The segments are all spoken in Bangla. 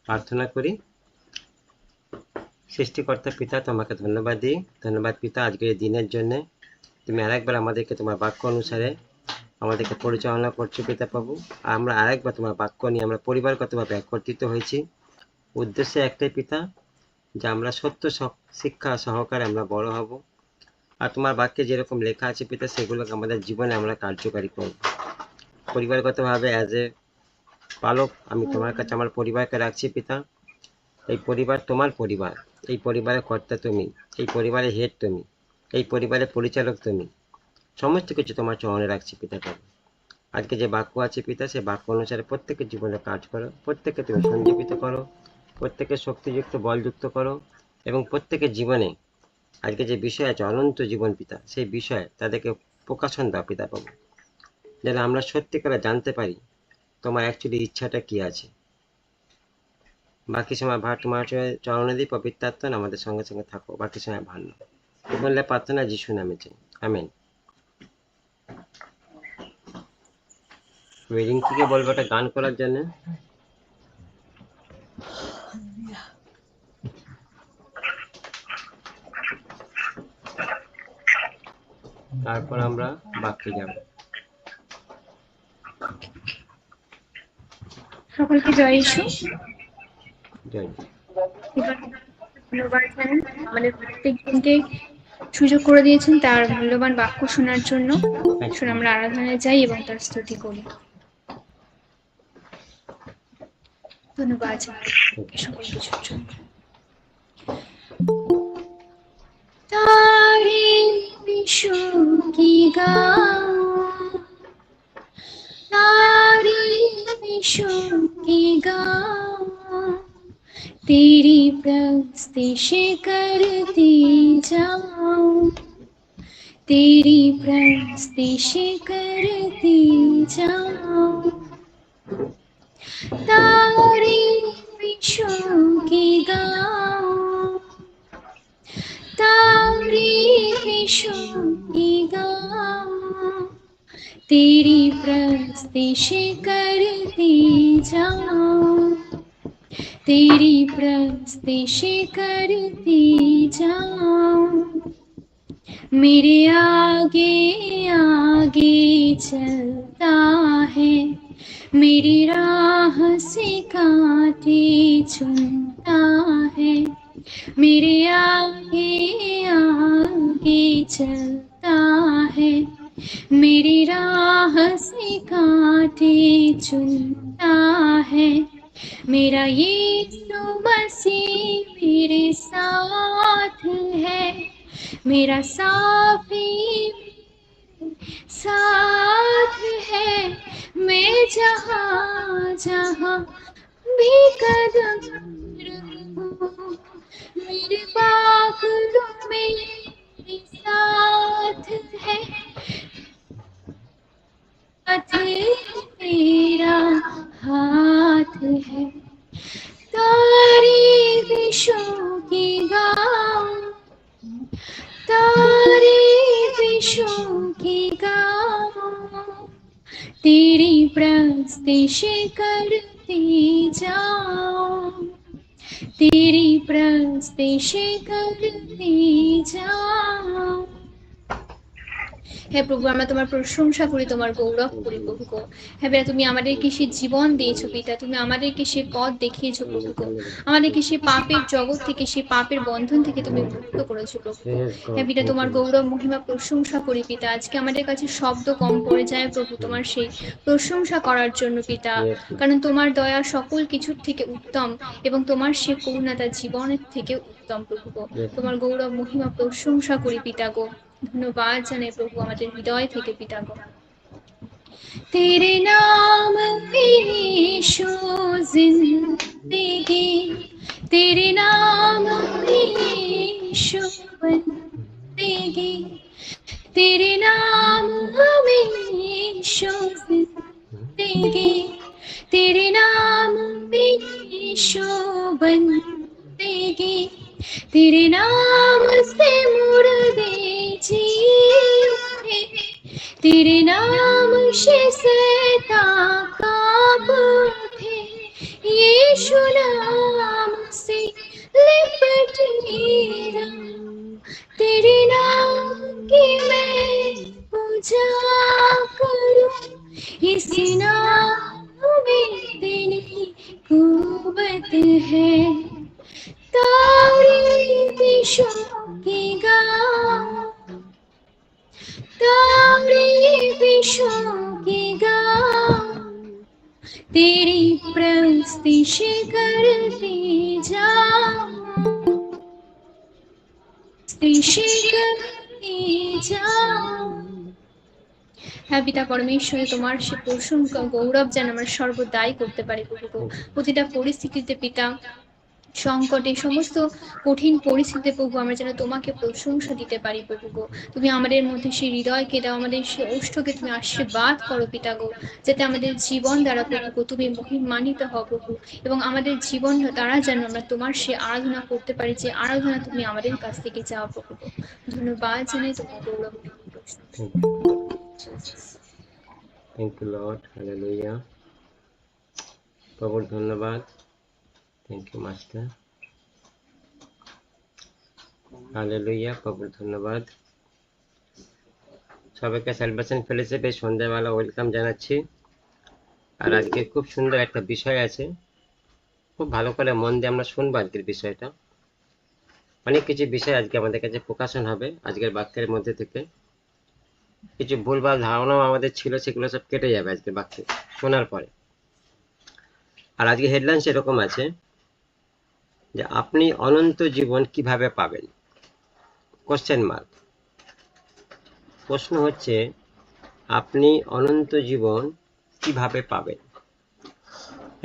প্রার্থনা করি। সৃষ্টিকর্তা পিতা, তোমাকে ধন্যবাদ দিই। ধন্যবাদ পিতা আজকের এই দিনের জন্য। তুমি আরেকবার আমাদেরকে তোমার বাক্য অনুসারে আমাদেরকে পরিচালনা করছো পিতা প্রভু। আমরা আরেকবার তোমার বাক্য নিয়ে আমরা পরিবারগতভাবে একত্রিত হয়েছি। উদ্দেশ্য একটাই পিতা, যে আমরা সত্য শিক্ষা সহকারে আমরা বড় হব, আর তোমার বাক্যে যেরকম লেখা আছে পিতা সেগুলোকে আমাদের জীবনে আমরা কার্যকারী করব। পরিবারগতভাবে অ্যাজ এ পালক আমি তোমার কাছে আমার পরিবারকে রাখছি পিতা। এই পরিবার তোমার পরিবার, এই পরিবারের কর্তা তুমি, এই পরিবারের হেড তুমি, এই পরিবারের পরিচালক তুমি। সমস্ত কিছু তোমার চরণে রাখছি পিতা প্রভু। আজকে যে বাক্য আছে পিতা, সেই বাক্য অনুসারে প্রত্যেকের জীবনে কাজ করো, প্রত্যেককে তুমি সঞ্জীবিত করো, প্রত্যেকের শক্তিযুক্ত বলযুক্ত করো, এবং প্রত্যেকের জীবনে আজকে যে বিষয় আছে অনন্ত জীবন পিতা, সেই বিষয়ে তাদেরকে প্রকাশন দাও পিতা প্রভু, যেন আমরা সত্যিকারে জানতে পারি তোমার অ্যাকচুয়ালি ইচ্ছাটা কি আছে। বাকি সময় ভার তোমার চরণে দিই পবিত্রাত্মা, আমাদের সঙ্গে সঙ্গে থাকো, বাকি সময় ভার নাও। বললে প্রার্থনা যিশু নামে চাই, আমেন। রিঙ্কিকে বলবো একটা গান করার জন্য। তারপর আমরা বাক্যে যাব। সকলকে জয় ইসু। জয়। এবার ধন্যবাদ জানাই আমাদের প্রত্যেকজনকে সুযোগ করে দিয়েছেন তার মূল্যবান বাক্য শোনার জন্য। শুনে আমরা আরাধনায় যাই এবং তার স্তুতি করি। ধন্যবাদ সকল কিছুর জন্য। তারে বিশু কি গাও, तारे विश्व की गाओ, तेरी प्रस्तिश करती जाओ, तेरी प्रस्तिश करती जाओ। तारे विश्व की गाओ, तारे विश्व की गाओ, तेरी प्रस्तिश करती जाओ, तेरी प्रस्तिश करती जाओ। मेरे आगे आगे चलता है, मेरी राह से कांटे चुनता है, मेरे आगे आगे चलता है, मेरी राह से कांटे चुनता है। मेरा यीशु मसीह मेरे साथ है, मेरा साथी साथ है। मैं जहाँ जहाँ भी कदम रखूं, मेरे बागों में मेरे साथ है। तेरा हाथ है, तारे विश्व की गाओ, तारे विश्व की गाओ, तेरी प्रस्तिश करती जाओ, तेरी प्रस्तिश करती जाओ। হে প্রভু, আমরা তোমার প্রশংসা করি, তোমার গৌরব করি প্রভু গো। হে পিতা, তুমি আমাদেরকে সে জীবন দিয়েছো পিতা, তুমি আমাদেরকে সে পথ দেখিয়েছো প্রভু গো, আমাদেরকে সে পাপের জগৎ থেকে, সে পাপের বন্ধন থেকে তুমি মুক্ত করেছো প্রভু গো। হে পিতা, তোমার গৌরব মহিমা প্রশংসা করি পিতা। আজকে আমাদের কাছে শব্দ কম পড়ে যায় প্রভু তোমার সেই প্রশংসা করার জন্য পিতা, কারণ তোমার দয়া সকল কিছুর থেকে উত্তম এবং তোমার সে করুণা তার জীবনের থেকে উত্তম প্রভু গো। তোমার গৌরব মহিমা প্রশংসা করি পিতা গো। ধন্যবাদ জানাই প্রভু আমাদের হৃদয় থেকে পিতা গো। तेरे नाम पे यीशु जिंदगी, तेरे नाम पे यीशु बंदगी, तेरे नाम में यीशु जिंदगी, तेरे नाम पे यीशु बंदगी, तेरे नाम से मुर्दे जी उठे, तेरे नाम से शैतान कांप उठे, यीशु नाम से लिपट मेरा, तेरे नाम की मैं पूजा करूं, इस नाम में तेरी कुव्वत है, तारीफ यीशु की गाऊं, तारीफ यीशु की गाऊं, तेरी प्रस्तुति करते जाऊं, स्तुति करते जाऊं। হ্যাঁ পিতা পরমেশ্বর, তোমার সে প্রশংসা গৌরব যেন আমরা সর্বদাই করতে পারি প্রভু গো। প্রতিটা পরিস্থিতিতে পিতা, সংকটে, সমস্ত কঠিন পরিস্থিতিতে প্রভু আমরা যেন তোমাকে প্রশংসা দিতে পারি প্রভু গো। তুমি আমাদের মধ্যে সেই হৃদয়কে দাও, আমাদের সেই ওষ্ঠকে তুমি আশীর্বাদ করো পিতা গো, যাতে আমাদের জীবন দ্বারা প্রভু গো তুমি মহিমান্বিত হও প্রভু, এবং আমাদের জীবন দ্বারা যেন আমরা তোমার সে আরাধনা করতে পারি, যে আরাধনা তুমি আমাদের কাছ থেকে চাও প্রভু গো। ধন্যবাদ জানাই তোমার গৌরব। Thank you lord, hallelujah. প্রভুর ধন্যবাদ। Thank you master. হালেলুয়া, প্রভুর ধন্যবাদ। সবাইকে সালভেশন ফেলোশিপে সন্ধ্যাবেলা ওয়েলকাম জানাচ্ছি। আর আজকে খুব সুন্দর একটা বিষয় আছে, খুব ভালো করে মন দিয়ে আমরা শুনবো আজকের বিষয়টা। অনেক কিছু বিষয় আজকে আমাদের কাছে প্রকাশন হবে আজকের বাক্যের মধ্যে থেকে। কিছু ভুলভাল ধারণাও আমাদের ছিল, সেগুলো সব কেটে যাবে আজকে বাক্যে শোনার পরে। আর আজকে হেডলাইন সেরকম আছে যে আপনি অনন্ত জীবন কিভাবে পাবেন, কোশ্চেন মার্ক। প্রশ্ন হচ্ছে আপনি অনন্ত জীবন কিভাবে পাবেন।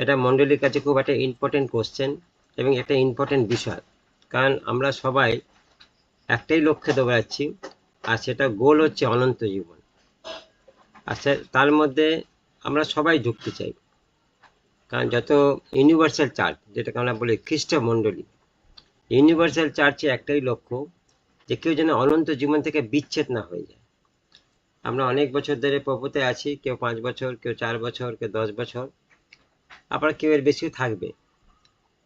এটা মণ্ডলীর কাছে খুব একটা ইম্পর্টেন্ট কোশ্চেন এবং একটা ইম্পর্টেন্ট বিষয়, কারণ আমরা সবাই একটাই লক্ষ্যে দৌড়াচ্ছি, আর সেটা গোল হচ্ছে অনন্ত জীবন। আর তার মধ্যে আমরা সবাই ঢুকতে চাই, কারণ যত ইউনিভার্সাল চার্চ, যেটাকে আমরা বলি খ্রিস্ট মণ্ডলী, ইউনিভার্সাল চার্চে একটাই লক্ষ্য যে কেউ যেন অনন্ত জীবন থেকে বিচ্ছেদ না হয়ে যায়। আমরা অনেক বছর ধরে প্রভুতে আছি, কেউ 5 বছর, কেউ 4 বছর, কেউ 10 বছর, আবার কেউ এর বেশিও থাকবে।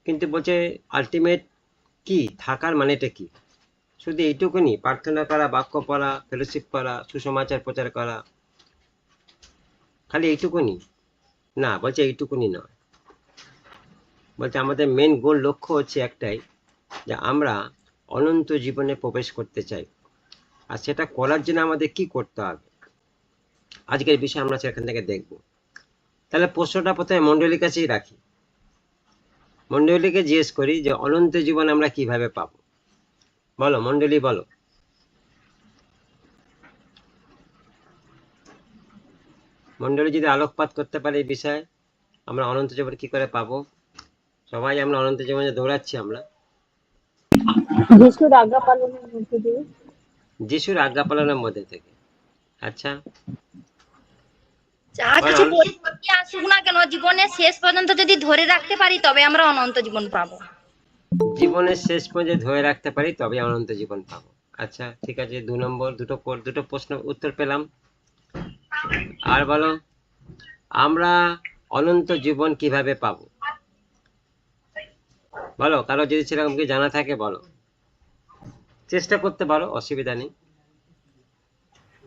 কিন্তু বলছে আলটিমেট কি থাকার মানেটা কি? শুধু এইটুকুনি প্রার্থনা করা, বাক্য পড়া, ফেলোশিপ করা, সুসমাচার প্রচার করা, খালি এইটুকুনি? না, বলছে এইটুকুনি নয়। বলছে আমাদের মেন গোল, লক্ষ্য হচ্ছে একটাই, যে আমরা অনন্ত জীবনে প্রবেশ করতে চাই। আর সেটা করার জন্য আমাদের কি করতে হবে, আজকের বিষয় আমরা সেখান থেকে দেখব। তাহলে প্রশ্নটা প্রথমে মণ্ডলীর কাছেই রাখি। মণ্ডলীকে জিজ্ঞেস করি যে অনন্ত জীবন আমরা কিভাবে পাবো। বলো মণ্ডলী, বলো। মণ্ডলী যদি আলোকপাত করতে পারে এই বিষয়ে, আমরা অনন্ত জীবন কি করে পাবো। সবাই আমরা অনন্ত জীবনে দৌড়াচ্ছি আমরা যিশুর আজ্ঞা পালনের মধ্যে দিয়ে। যিশুর আজ্ঞা পালনের মধ্যে থেকে। আচ্ছা, যা কিছু পরিস্থিতি আসুক না কেন, জীবনের শেষ পর্যন্ত যদি ধরে রাখতে পারি তবে আমরা অনন্ত জীবন পাবো। জীবনের শেষ পর্যন্ত ধরে রাখতে পারি তবে অনন্ত জীবন পাবো। আচ্ছা ঠিক আছে, 2 নম্বর, দুটো প্রশ্ন উত্তর পেলাম। আর বলো, আমরা অনন্ত জীবন কিভাবে পাবো? বলো, কারো যদি সেরকম কি জানা থাকে বলো, চেষ্টা করতে পারো, অসুবিধা নেই।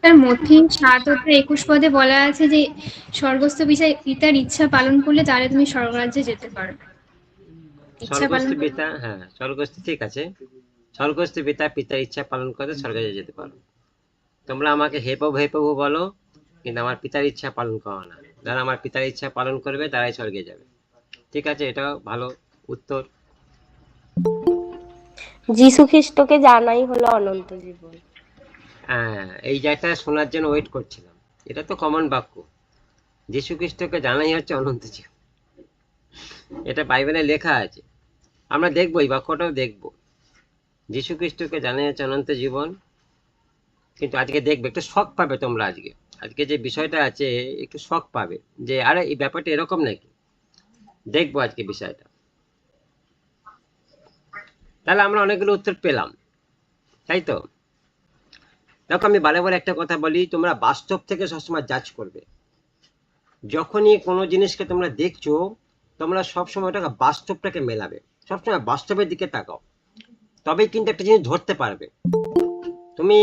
তার মধ্যে 7:21 পদে বলা আছে যে স্বর্গস্থ পিতার ইচ্ছা পালন করলে তাহলে তুমি স্বর্গরাজ্যে যেতে পারো। ইচ্ছা পালন স্বর্গস্থ পিতা, হ্যাঁ স্বর্গস্থ, ঠিক আছে, স্বর্গস্থ পিতা পিতার ইচ্ছা পালন করে স্বর্গে যেতে পারো। তোমরা আমাকে হে প্রভু বলো, কিন্তু আমার পিতার ইচ্ছা পালন করো না। যারা আমার পিতার ইচ্ছা পালন করবে তারাই স্বর্গে যাবে। ঠিক আছে, এটাও ভালো উত্তর। যিশু খ্রিস্টকে জানাই হলো অনন্ত জীবন। হ্যাঁ, এই জায়গাটা শোনার জন্য ওয়েট করছিলাম। এটা তো কমন বাক্য, যীশু খ্রিস্টকে জানাই হচ্ছে অনন্ত জীবন। এটা বাইবেলে লেখা আছে, আমরা দেখবো, এই বাক্যটাও দেখবো। যীশু খ্রিস্টকে জানাই হচ্ছে অনন্ত জীবন। কিন্তু আজকে দেখবে, একটু শক পাবে তোমরা। আজকে যে বিষয়টা আছে একটু শক পাবে, যে আরে এই ব্যাপারটা এরকম নাকি। দেখবো আজকে বিষয়টা। তাহলে আমরা অনেকগুলো উত্তর পেলাম, তাই তো? দেখো, আমি বারে বারে একটা কথা বলি, তোমরা বাস্তব থেকে সবসময় জাজ করবে। যখনই কোনো জিনিসকে তোমরা দেখছো, তোমরা সবসময় ওটাকে বাস্তবটাকে মেলাবে, সবসময় বাস্তবের দিকে তাকাও, তবেই কিন্তু একটা জিনিস ধরতে পারবে। তুমি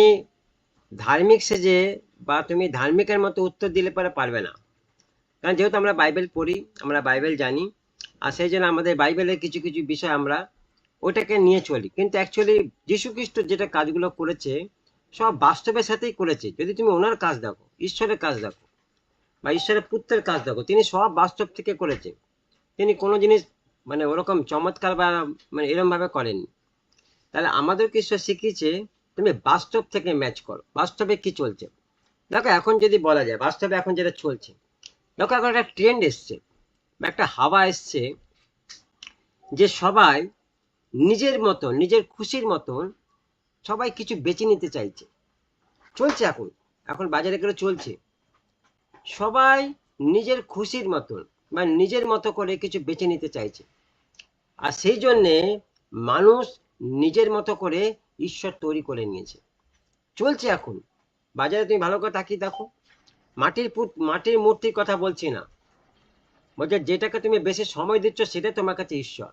ধার্মিক সেজে বা তুমি ধার্মিকের মতো উত্তর দিলে পরে পারবে না, কারণ যেহেতু আমরা বাইবেল পড়ি, আমরা বাইবেল জানি, আর সেই জন্য আমাদের বাইবেলের কিছু কিছু বিষয় আমরা ওইটাকে নিয়ে চলি। কিন্তু অ্যাকচুয়ালি যীশু খ্রিস্ট যেটা কাজগুলো করেছে সব বাস্তবের সাথেই করেছে। যদি তুমি ওনার কাজ দেখো, ঈশ্বরের কাজ দেখো বা ঈশ্বরের পুত্রের কাজ দেখো, তিনি সব বাস্তব থেকে করেছে। তিনি কোনো জিনিস মানে ওরকম চমৎকার বা মানে এরকম ভাবে করেননি। তাহলে আমাদেরকে ঈশ্বর শিখিয়েছে তুমি বাস্তব থেকে ম্যাচ করো, বাস্তবে কি চলছে। দেখো এখন যদি বলা যায় বাস্তবে এখন যেটা চলছে, দেখো এখন একটা ট্রেন্ড এসছে বা একটা হাওয়া এসছে যে সবাই নিজের মতন, নিজের খুশির মতন সবাই কিছু বেছে নিতে চাইছে। চলছে এখন, এখন বাজারে করে চলছে, সবাই নিজের খুশির মতন বা নিজের মতো করে কিছু বেছে নিতে চাইছে। আর সেই জন্যে মানুষ নিজের মতো করে ঈশ্বর তৈরি করে নিয়েছে। চলছে এখন বাজারে, তুমি ভালো করে তাকিয়ে দেখো, মাটির মূর্তির কথা বলছি না, বলছে যেটাকে তুমি বেশি সময় দিচ্ছ সেটা তোমার কাছে ঈশ্বর।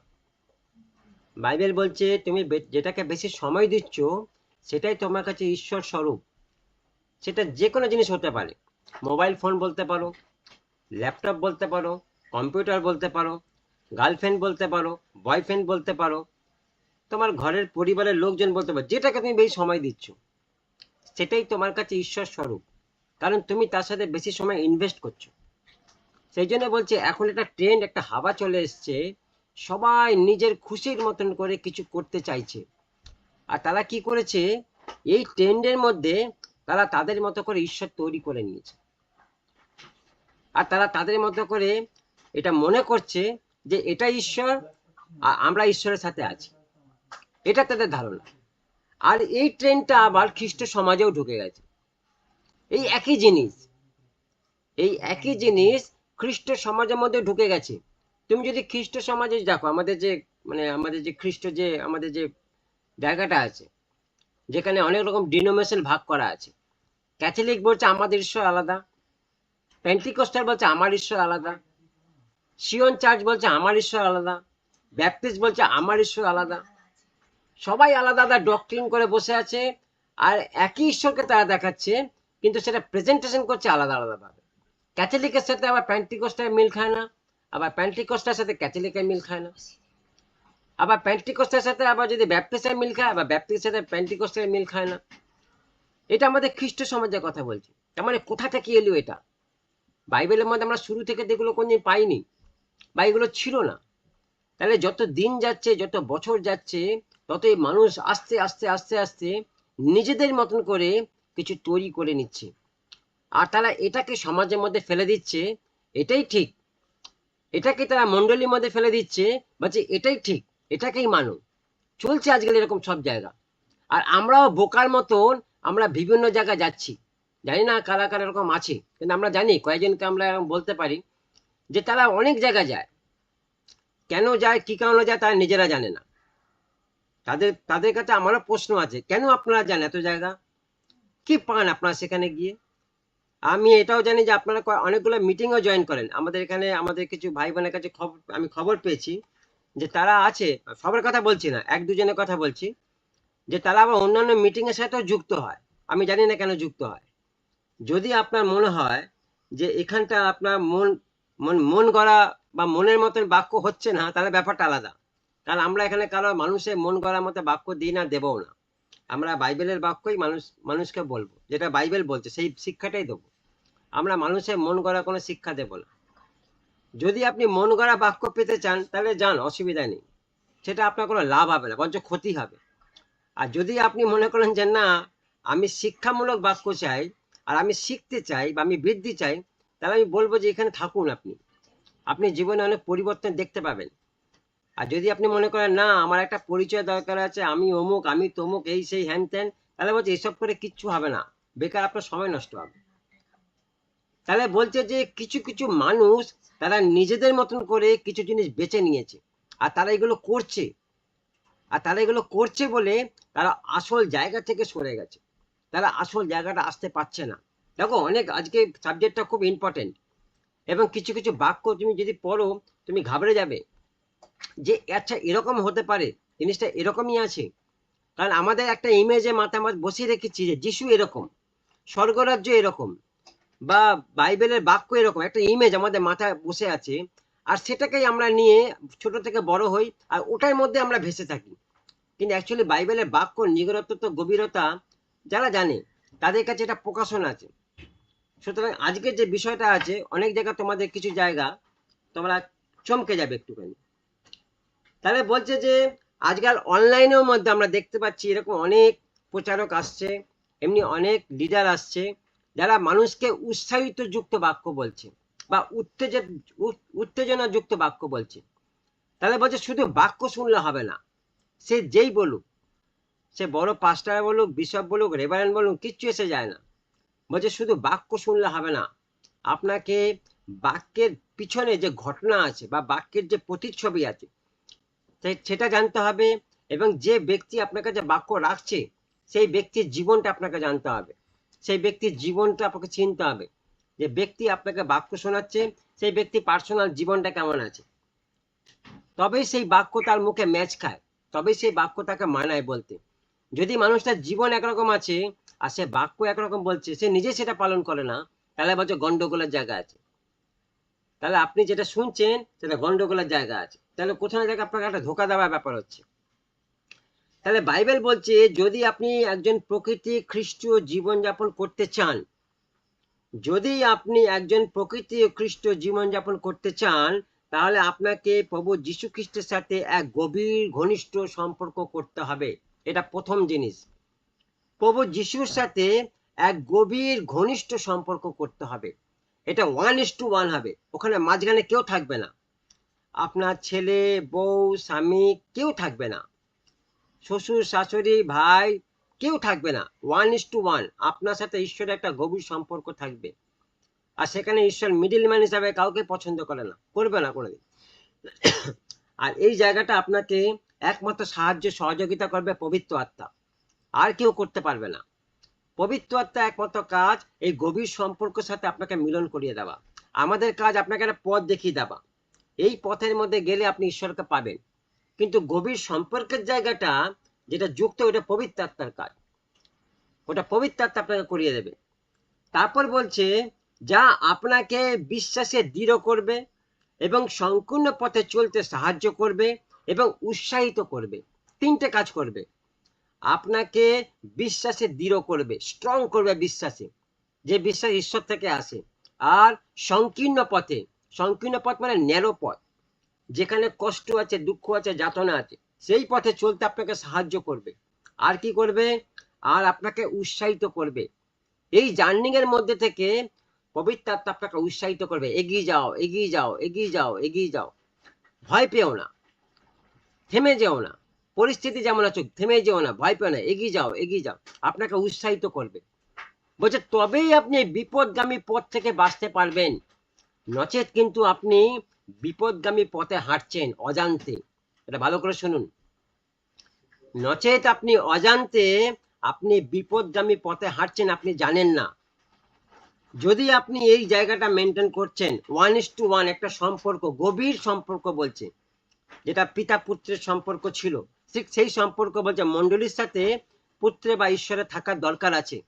বাইবেল বলছে তুমি যেটাকে বেশি সময় দিচ্ছ সেটাই তোমার কাছে ঈশ্বর স্বরূপ। সেটা যে কোনো জিনিস হতে পারে, মোবাইল ফোন বলতে পারো, ল্যাপটপ বলতে পারো, কম্পিউটার বলতে পারো, গার্লফ্রেন্ড বলতে পারো, বয়ফ্রেন্ড বলতে পারো, তোমার ঘরের পরিবারের লোকজন বলতে পারো, যেটাকে তুমি বেশি সময় দিচ্ছ সেটাই তোমার কাছে ঈশ্বর স্বরূপ, কারণ তুমি তার সাথে বেশি সময় ইনভেস্ট করছো। সেই জন্য বলছে এখন একটা ট্রেন্ড, একটা হাওয়া চলে এসছে, সবাই নিজের খুশির মতন করে কিছু করতে চাইছে। আর তারা কি করেছে, এই ট্রেন্ডের মধ্যে তারা তাদের মতো করে ঈশ্বর তৈরি করে নিয়েছে। আর তারা তাদের মতো করে এটা মনে করছে যে এটা ঈশ্বর, আর আমরা ঈশ্বরের সাথে আছি, এটা তাদের ধারণা। আর এই ট্রেন্ডটা আবার খ্রিস্ট সমাজেও ঢুকে গেছে। এই একই জিনিস, এই একই জিনিস খ্রিস্ট সমাজের মধ্যে ঢুকে গেছে। তুমি যদি খ্রিস্ট সমাজে দেখো, আমাদের যে মানে আমাদের যে খ্রিস্ট যে আমাদের যে জায়গাটা আছে, যেখানে অনেক রকম ডিনোমিনেশন ভাগ করা আছে। ক্যাথলিক বলছে আমাদের ঈশ্বর আলাদা, পেন্টিকস্টাল বলছে আমার ঈশ্বর আলাদা, সিয়ন চার্চ বলছে আমার ঈশ্বর আলাদা, ব্যাপটিস্ট বলছে আমার ঈশ্বর আলাদা। সবাই আলাদা আলাদা ডক্ট্রিন করে বসে আছে, আর একই ঈশ্বরকে তারা দেখাচ্ছে, কিন্তু সেটা প্রেজেন্টেশন করছে আলাদা আলাদা ভাবে। ক্যাথলিকের সাথে আবার পেন্টিকস্টাল মিল খায় না, আবার পেন্টিকস্টার সাথে ক্যাথলিকের মিল খায় না, আবার পেন্টিকস্টার সাথে আবার যদি ব্যাপটিস্টের মিল খায়, আবার ব্যাপটিস্টের সাথে পেন্টিকস্টার মিল খায় না। এটা আমাদের খ্রিস্ট সমাজের কথা বলছি। তার মানে কোথা থেকে এলো এটা? বাইবেলের মধ্যে আমরা শুরু থেকে এগুলো কোনদিন পাইনি বা এগুলো ছিল না। তাহলে যত দিন যাচ্ছে, যত বছর যাচ্ছে, ততই মানুষ আস্তে আস্তে আস্তে আস্তে নিজেদের মতন করে কিছু তৈরি করে নিচ্ছে, আর তারা এটাকে সমাজের মধ্যে ফেলে দিচ্ছে। এটাই ঠিক, এটাকে তারা মন্ডলীর মধ্যে ফেলে দিচ্ছে, বলছে এটাই ঠিক, এটাকেই মানো। চলছে আজকাল এরকম সব জায়গা। আর আমরাও বোকার মতন আমরা বিভিন্ন জায়গায় যাচ্ছি, জানি না কারা কারা এরকম আছে, কিন্তু আমরা জানি কয়েকজনকে আমরা এরকম বলতে পারি যে তারা অনেক জায়গায় যায়। কেন যায়, কি কারণে যায়, তারা নিজেরা জানে না। তাদের কাছে আমারও প্রশ্ন আছে, কেন আপনারা যান এত জায়গা, কি পান আপনারা সেখানে গিয়ে? আমি এটাও জানি যে আপনারা অনেকগুলো মিটিংও জয়েন করেন। আমাদের এখানে আমাদের কিছু ভাই বোনের কাছে আমি খবর পেয়েছি যে তারা আছে, সবার কথা বলছি না, এক দুজনের কথা বলছি, যে তারা আবার অন্যান্য মিটিং এর সাথেও যুক্ত হয়। আমি জানি না কেন যুক্ত হয়। যদি আপনার মনে হয় যে এখানটা আপনার মন গড়া বা মনের মতন বাক্য হচ্ছে না, তাহলে ব্যাপারটা আলাদা। কারণ আমরা এখানে কারো মানুষের মন গড়ার মতো বাক্য দিই না, দেবও না। আমরা বাইবেলের বাক্যই মানুষকে বলবো, যেটা বাইবেল বলছে সেই শিক্ষাটাই দেবো। আমরা মানুষের মন গড়া কোনো শিক্ষা দেবো না। যদি আপনি মন গড়া বাক্য পেতে চান তাহলে যান, অসুবিধা নেই, সেটা আপনার কোনো লাভ হবে না, বরঞ্চ ক্ষতি হবে। আর যদি আপনি মনে করেন যে না, আমি শিক্ষামূলক বাক্য চাই আর আমি শিখতে চাই বা আমি বৃদ্ধি চাই, তাহলে আমি বলবো যে এখানে থাকুন, আপনি জীবনে অনেক পরিবর্তন দেখতে পাবেন। আর যদি আপনি মনে করেন না আমার একটা পরিচয় দরকার আছে, আমি অমুক, আমি তমুক, এই সেই হ্যান ত্যান, তাহলে বলছে এসব করে কিচ্ছু হবে না, বেকার আপনার সময় নষ্ট হবে। তাহলে বলছে যে কিছু কিছু মানুষ তারা নিজেদের মতন করে কিছু জিনিস বেছে নিয়েছে, আর তারা এগুলো করছে, আর তারা এগুলো করছে বলে তারা আসল জায়গা থেকে সরে গেছে, তারা আসল জায়গাটা আসতে পারছে না। দেখো অনেক, আজকে সাবজেক্টটা খুব ইম্পর্টেন্ট, এবং কিছু কিছু বাক্য তুমি যদি পড়ো তুমি ঘাবড়ে যাবে যে আচ্ছা এরকম হতে পারে, জিনিসটা এরকমই আছে। কারণ আমাদের একটা ইমেজে মাথা আমরা বসিয়ে রেখেছি যে যিশু এরকম, স্বর্গরাজ্য এরকম, বা বাইবেলের বাক্য এরকম একটা ইমেজ আমাদের মাথায় বসে আছে। আর সেটাকেই আমরা নিয়ে ছোট থেকে বড় হই আর ওটার মধ্যে আমরা ভেসে থাকি। কিন্তু অ্যাকচুয়ালি বাইবেলের বাক্য নিগড়ত্ব গভীরতা যারা জানে তাদের কাছে এটা প্রকাশন আছে। সুতরাং আজকের যে বিষয়টা আছে, অনেক জায়গা তোমাদের কিছু জায়গা তোমরা চমকে যাবে একটুখানি। তাহলে বলছে যে আজকাল অনলাইনের মধ্যে আমরা দেখতে পাচ্ছি এরকম অনেক প্রচারক আসছে, এমনি অনেক লিডার আসছে যারা মানুষকে উৎসাহিত যুক্ত বাক্য বলছে বা উত্তেজনা যুক্ত বাক্য বলছে। তাহলে বলছে শুধু বাক্য শুনলে হবে না, সে যেই বলুক, সে বড় পাস্টার বলুক, বিশপ বলুক, রেভারেন্ড বলুক, কিচ্ছু এসে যায় না। বলছে শুধু বাক্য শুনলে হবে না, আপনাকে বাক্যের পিছনে যে ঘটনা আছে বা বাক্যের যে প্রতিচ্ছবি আছে সেটা জানতে হবে। এবং যে ব্যক্তি আপনার কাছে বাক্য রাখছে সেই ব্যক্তির জীবনটা আপনাকে জানতে হবে, সেই ব্যক্তির জীবনটা আপনাকে চিনতে হবে। যে ব্যক্তি আপনাকে বাক্য শোনাচ্ছে সেই ব্যক্তি পার্সোনাল জীবনটা কেমন আছে, তবেই সেই বাক্য তার মুখে ম্যাচ খায়, তবেই সেই বাক্য তাকে মানায় বলতে। যদি মানুষটার জীবন একরকম আছে আর সে বাক্য একরকম বলছে, সে নিজে সেটা পালন করে না, তাহলে বলছে গন্ডগোলের জায়গা আছে। তাহলে আপনি যেটা শুনছেন সেটা গন্ডগোলের জায়গা আছে, তাহলে কোথাও জায়গায় আপনাকে একটা ধোকা দেওয়ার ব্যাপার হচ্ছে। তাহলে বাইবেল বলছে যদি আপনি একজন প্রকৃতি খ্রিস্টীয় জীবনযাপন করতে চান, যদি আপনি একজন প্রকৃতি খ্রিস্ট জীবনযাপন করতে চান, তাহলে আপনাকে প্রভু যীশু খ্রিস্টের সাথে এক গভীর ঘনিষ্ঠ সম্পর্ক করতে হবে। এটা প্রথম জিনিস, প্রভু যীশুর সাথে এক গভীর ঘনিষ্ঠ সম্পর্ক করতে হবে। এটা 1:1 হবে, ওখানে মাঝখানে কেউ থাকবে না, আপনার ছেলে বউ স্বামী কেউ থাকবে না, শ্বশুর শাশুড়ি ভাই কেউ থাকবে না। 1:1 আপনার সাথে ঈশ্বরের একটা গভীর সম্পর্ক থাকবে। আর সেখানে ঈশ্বর মিডিল ম্যান হিসাবে কাউকে পছন্দ করে না, করবে না কোনোদিন। আর এই জায়গাটা আপনাকে একমাত্র সাহায্য সহযোগিতা করবে পবিত্র আত্মা, আর কেউ করতে পারবে না। পবিত্র আত্মা একমাত্র কাজ এই গভীর সম্পর্কের সাথে আপনাকে মিলন করিয়ে দেওয়া। আমাদের কাজ আপনাকে একটা পথ দেখিয়ে দেওয়া, এই পথের মধ্যে গেলে আপনি ঈশ্বরকে পাবেন। কিন্তু গভীর সম্পর্কের জায়গাটা যেটা যুক্ত, ওটা পবিত্র আত্মার কাজ, ওটা পবিত্র আত্মা আপনাকে করিয়ে দেবে। তারপর বলছে যা আপনাকে বিশ্বাসে দৃঢ় করবে এবং সম্পূর্ণ পথে চলতে সাহায্য করবে এবং উৎসাহিত করবে। তিনটে কাজ করবে, আপনাকে বিশ্বাসে দৃঢ় করবে, স্ট্রং করবে বিশ্বাসে, যে বিশ্বাস ঈশ্বর থেকে আসে। আর সংকীর্ণ পথে, সংকীর্ণ পথ মানে ন্যারো পথ, যেখানে কষ্ট আছে, দুঃখ আছে, যাতনা আছে, সেই পথে চলতে আপনাকে সাহায্য করবে। আর কি করবে? আর আপনাকে উৎসাহিত করবে। এই জার্নিং এর মধ্যে থেকে পবিত্র আত্মা আপনাকে উৎসাহিত করবে, এগিয়ে যাও, এগিয়ে যাও, এগিয়ে যাও, এগিয়ে যাও, ভয় পেও না, থেমে যেও না, পরিস্থিতি যেমন আছে থেমে যেও না, ভয় পেও না, এগিয়ে যাও, এগিয়ে যাও, আপনাকে উৎসাহিত করবে। বলছে তবেই আপনি বিপদগামী পথ থেকে বাঁচতে পারবেন, নচেত কিন্তু আপনি বিপদগামী পথে হাঁটছেন অজান্তে। এটা ভালো করে শুনুন, নচেত আপনি অজান্তে আপনি বিপদগামী পথে হাঁটছেন, আপনি জানেন না। যদি আপনি এই জায়গাটা মেনটেন করছেন, 1:1 একটা সম্পর্ক, গভীর সম্পর্ক বলছে, যেটা পিতা পুত্রের সম্পর্ক ছিল, ঠিক সেই সম্পর্ক বলছে মণ্ডলীর সাথে পুত্রে বা ঈশ্বরে থাকার দরকার আছে।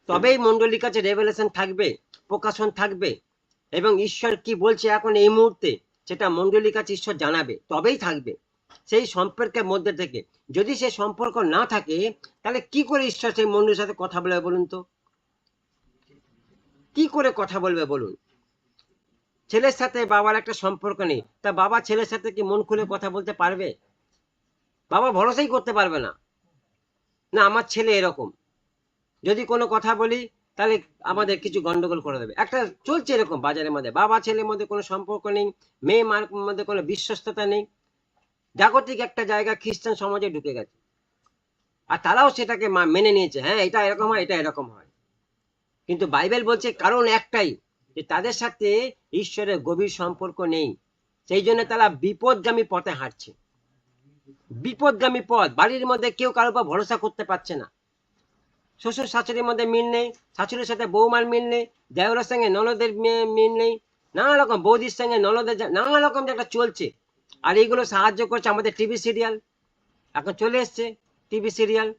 তবেই মণ্ডলীর কাছে রেভেলেশন থাকবে, প্রকাশন থাকবে, এবং ঈশ্বর কি বলছে এখন এই মুহূর্তে সেটা মণ্ডলীর কাছে ঈশ্বর জানাবে, তবেই থাকবে সেই সম্পর্কের মধ্যে থেকে। যদি সে সম্পর্ক না থাকে তাহলে কি করে ঈশ্বর সেই মণ্ডলীর সাথে কথা বলবে বলুন তো? কি করে কথা বলবে বলুন? ছেলের সাথে বাবার একটা সম্পর্ক নেই, তা বাবা ছেলের সাথে কি মন খুলে কথা বলতে পারবে? বাবা ভরসাই করতে পারবে না, না আমার ছেলে এরকম, যদি কোনো কথা বলি তাহলে আমাদের কিছু গন্ডগোল করে দেবে। একটা চলছে এরকম বাজারের মধ্যে, বাবা ছেলের মধ্যে কোনো সম্পর্ক নেই, মেয়ে মার মধ্যে কোনো বিশ্বস্ততা নেই, জাগতিক একটা জায়গা খ্রিস্টান সমাজে ঢুকে গেছে, আর তারাও সেটাকে মেনে নিয়েছে, হ্যাঁ এটা এরকম হয়, এটা এরকম হয়। কিন্তু বাইবেল বলছে কারণ একটাই, যে তাদের সাথে ঈশ্বরের গভীর সম্পর্ক নেই, সেই জন্য তারা বিপদগামী পথে হাঁটছে। বিপদগামী পথ, বাড়ির মধ্যে কেউ কারোর উপর ভরসা করতে পারছে না, শ্বশুর শাশুড়ির মধ্যে মিল নেই, শাশুড়ির সাথে বৌমার মিল নেই, দেওরের সঙ্গে ননদের মিল নেই, নানা রকম বৌদির সঙ্গে ননদের নানা রকম যে একটা চলছে। আর এইগুলো সাহায্য করছে আমাদের টিভি সিরিয়াল। এখন চলে এসছে টিভি সিরিয়াল,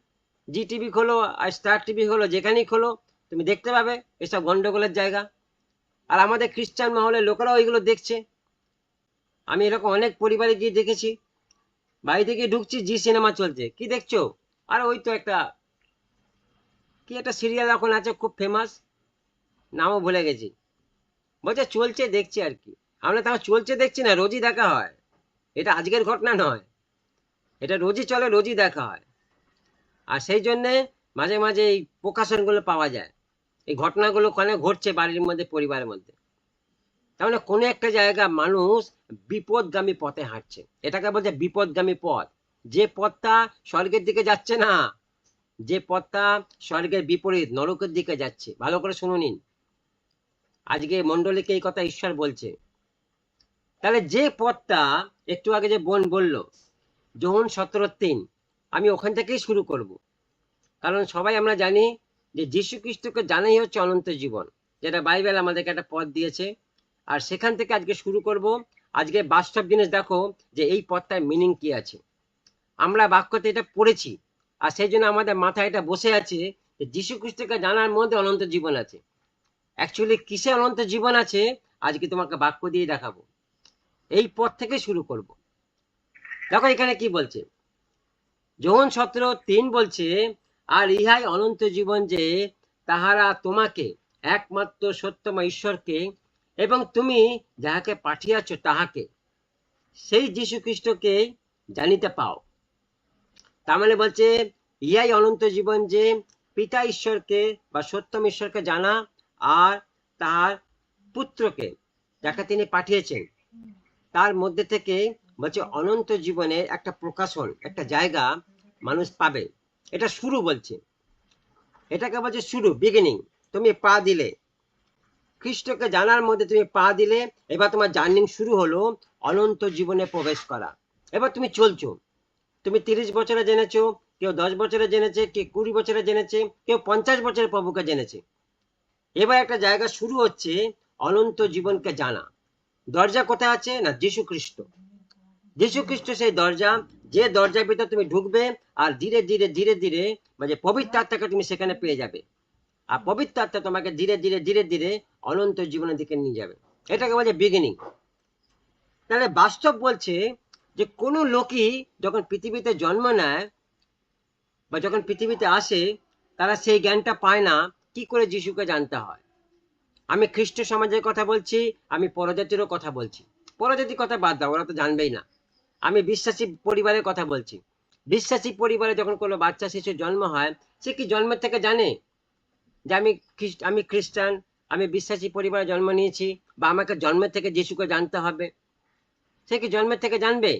জি টিভি খোলো আর স্টার টিভি খোলো, যেখানেই খোলো তুমি দেখতে পাবে এসব গন্ডগোলের জায়গা। আর আমাদের খ্রিস্টান মহলের লোকেরাও এইগুলো দেখছে। আমি এরকম অনেক পরিবারে গিয়ে দেখেছি, বাড়ি থেকে ঢুকছি জি সিনেমা চলছে, কি দেখছো? আর ওই তো একটা কি একটা সিরিয়াল এখন আছে খুব ফেমাস, নামও ভুলে গেছি, বলছে চলছে দেখছি আর কি। আমরা তাও চলছে দেখছি না, রোজই দেখা হয়। এটা আজকের ঘটনা নয়, এটা রোজই চলে, রোজই দেখা হয়। আর সেই জন্যে মাঝে মাঝে এই প্রকাশনগুলো পাওয়া যায়, এই ঘটনাগুলো ওখানে ঘটছে বাড়ির মধ্যে, পরিবারের মধ্যে। তার মানে কোনো একটা জায়গা মানুষ বিপদগামী পথে হাঁটছে, এটাকে বলছে বিপদগামী পথ। যে পথটা স্বর্গের দিকে যাচ্ছে না, যে পথটা স্বর্গের বিপরীত নরকের দিকে যাচ্ছে। ভালো করে শুনে নিন, আজকে মণ্ডলীকে এই কথা ঈশ্বর বলছে। তাহলে যে পথটা একটু আগে যে বোন বলল যোহন 17:3, আমি ওখান থেকেই শুরু করব। কারণ সবাই আমরা জানি যে যীশু খ্রিস্টকে জানাই হচ্ছে অনন্ত জীবন, যেটা বাইবেল আমাদেরকে একটা পথ দিয়েছে। আর সেখান থেকে আজকে শুরু করব। আজকে বাস্তব জিনিস দেখো যে এই পথটার মিনিং কি আছে। আমরা বাক্যতে এটা পড়েছি, আর সেই জন্য আমাদের মাথায় এটা বসে আছে যে যীশু খ্রিস্টকে জানার মধ্যে অনন্ত জীবন আছে। অ্যাকচুয়ালি কিসে অনন্ত জীবন আছে আজকে তোমাকে বাক্য দিয়ে দেখাবো। এই পথ থেকে শুরু করব। দেখো এখানে কি বলছে, যোহন 17:3 বলছে, আর ইহাই অনন্ত জীবন যে তাহারা তোমাকে একমাত্র সত্যময় ঈশ্বরকে এবং তুমি যাহাকে পাঠিয়েছ তাহাকে, সেই যীশু খ্রিস্টকে জানিতে পাও। তার মানে বলছে ইহাই অনন্ত জীবন যে পিতা ঈশ্বরকে বা সত্যম ঈশ্বরকে জানা, আর তার পুত্রকে যাকে তিনি পাঠিয়েছেন তার মধ্যে থেকে বলছে অনন্ত জীবনের একটা প্রকাশন, একটা জায়গা মানুষ পাবে। এটা শুরু বলছে, এটাকে বলছে শুরু, বিগিনিং। তুমি পা দিলে খ্রিস্টকে জানার মধ্যে, তুমি পা দিলে, এবার তোমার জার্নি শুরু হলো অনন্ত জীবনে প্রবেশ করা। এবার তুমি চলছো, তুমি 30 বছরে জেনেছো, কেউ 10 বছরে জেনেছে, কেউ 20 বছরে জেনেছে, কেউ 50 বছরে প্রভুকে জেনেছে। এবার একটা জায়গা শুরু হচ্ছে অনন্ত জীবনকে জানা। দরজা কোথায় আছে না, যীশু খ্রিস্ট। যীশু খ্রিস্ট সেই দরজা, যে দরজার ভিতর তুমি ঢুকবে আর ধীরে ধীরে ধীরে ধীরে মানে পবিত্র আত্মাকে তুমি সেখানে পেয়ে যাবে। আর পবিত্র আত্মা তোমাকে ধীরে ধীরে ধীরে ধীরে অনন্ত জীবনের দিকে নিয়ে যাবে। এটাকে বলে বিগিনিং। তাহলে বাস্তব বলছে যে কোনো লোকই যখন পৃথিবীতে জন্ম নেয় বা যখন পৃথিবীতে আসে, তারা সেই জ্ঞানটা পায় না কি করে যিশুকে জানতে হয়। আমি খ্রিস্ট সমাজের কথা বলছি, আমি পরজাতিরও কথা বলছি। পরজাতির কথা বাদ দাও, ওরা তো জানবেই না। আমি বিশ্বাসী পরিবারের কথা বলছি। বিশ্বাসী পরিবারে যখন কোনো বাচ্চা শিশুর জন্ম হয়, সে কি জন্মের থেকে জানে যে আমি খ্রিস্টান, আমি বিশ্বাসী পরিবারে জন্ম নিয়েছি, বা আমাকে জন্মের থেকে যিশুকে জানতে হবে? সে কি জন্মের থেকে জানবে?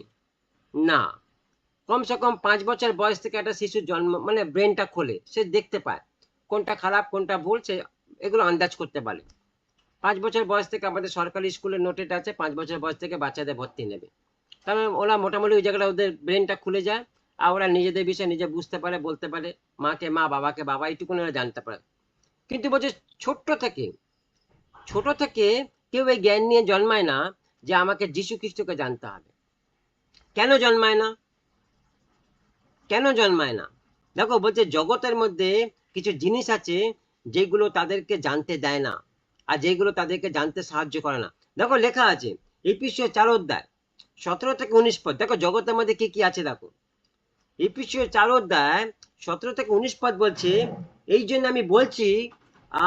না। কমসে কম 5 বছর বয়স থেকে একটা শিশুর জন্ম মানে ব্রেনটা খোলে, সে দেখতে পায় কোনটা খারাপ কোনটা ভুল, সে এগুলো আন্দাজ করতে পারে। 5 বছর বয়স থেকে আমাদের সরকারি স্কুলের নোটেট আছে 5 বছর বয়স থেকে বাচ্চাদের ভর্তি নেবে। কারণ ওরা মোটামুটি ওই জায়গাটা ওদের ব্রেনটা খুলে যায়, আর ওরা নিজেদের বিষয় নিজে বুঝতে পারে, বলতে পারে, মাকে মা, বাবাকে বাবা, এইটুকুন ওরা জানতে পারে। কিন্তু বলছে ছোট থেকে কেউ এই জ্ঞান নিয়ে জন্মায় না যে আমাকে যীশু খ্রিস্টকে জানতে হবে। কেন জন্মায় না? কেন জন্মায় না? দেখো বলছে জগতের মধ্যে কিছু জিনিস আছে যেগুলো তাদেরকে জানতে দেয় না, আর যেগুলো তাদেরকে জানতে সাহায্য করে না। দেখো লেখা আছে এফেসীয় 4:17 থেকে 19 পদ। দেখো জগতের মধ্যে কি কি আছে দেখো। এফেসীয় 4:17 থেকে 19 পদ বলছে, এই জন্য আমি বলছি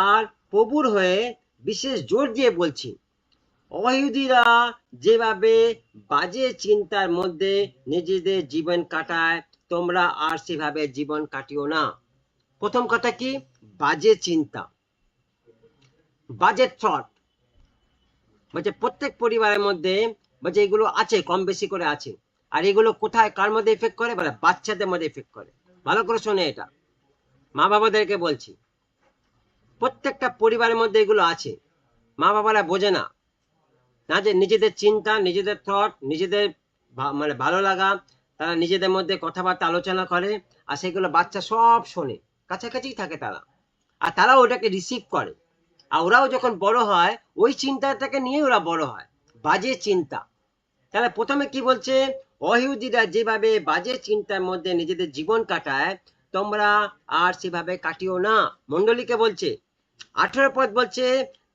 আর প্রভুর হয়ে বিশেষ জোর দিয়ে বলছি, অহিউদিরা যেভাবে বাজে চিন্তার মধ্যে নিজেদের জীবন কাটায়, তোমরা আর সেভাবে জীবন কাটিও না। প্রথম কথা কি? বাজে চিন্তা, বাজে থট। বলছে প্রত্যেক পরিবারের মধ্যে বলছে এগুলো আছে, কম বেশি করে আছে। আর এগুলো কোথায় কার মধ্যে এফেক্ট করে? বলে বাচ্চাদের মধ্যে এফেক্ট করে। ভালো করে শোনে, এটা মা বাবাদেরকে বলছি। প্রত্যেকটা পরিবারের মধ্যে এগুলো আছে, মা বাবারা বোঝে না, না যে নিজেদের চিন্তা, নিজেদের থট, নিজেদের মানে ভালো লাগা, তারা নিজেদের মধ্যে কথাবার্তা আলোচনা করে, আর সেগুলো বাচ্চা সব শোনে, কাছাকাছি থাকে তারা, আর তারাও ওটাকে রিসিভ করে। আর ওরাও যখন বড় হয় ওই চিন্তাটাকে নিয়ে ওরা বড় হয়, বাজে চিন্তা। তাহলে প্রথমে কি বলছে, অইহুদিরা যেভাবে বাজে চিন্তার মধ্যে নিজেদের জীবন কাটায় তোমরা আর সেভাবে কাটিও না। মণ্ডলীকে বলছে 18 পদ বলছে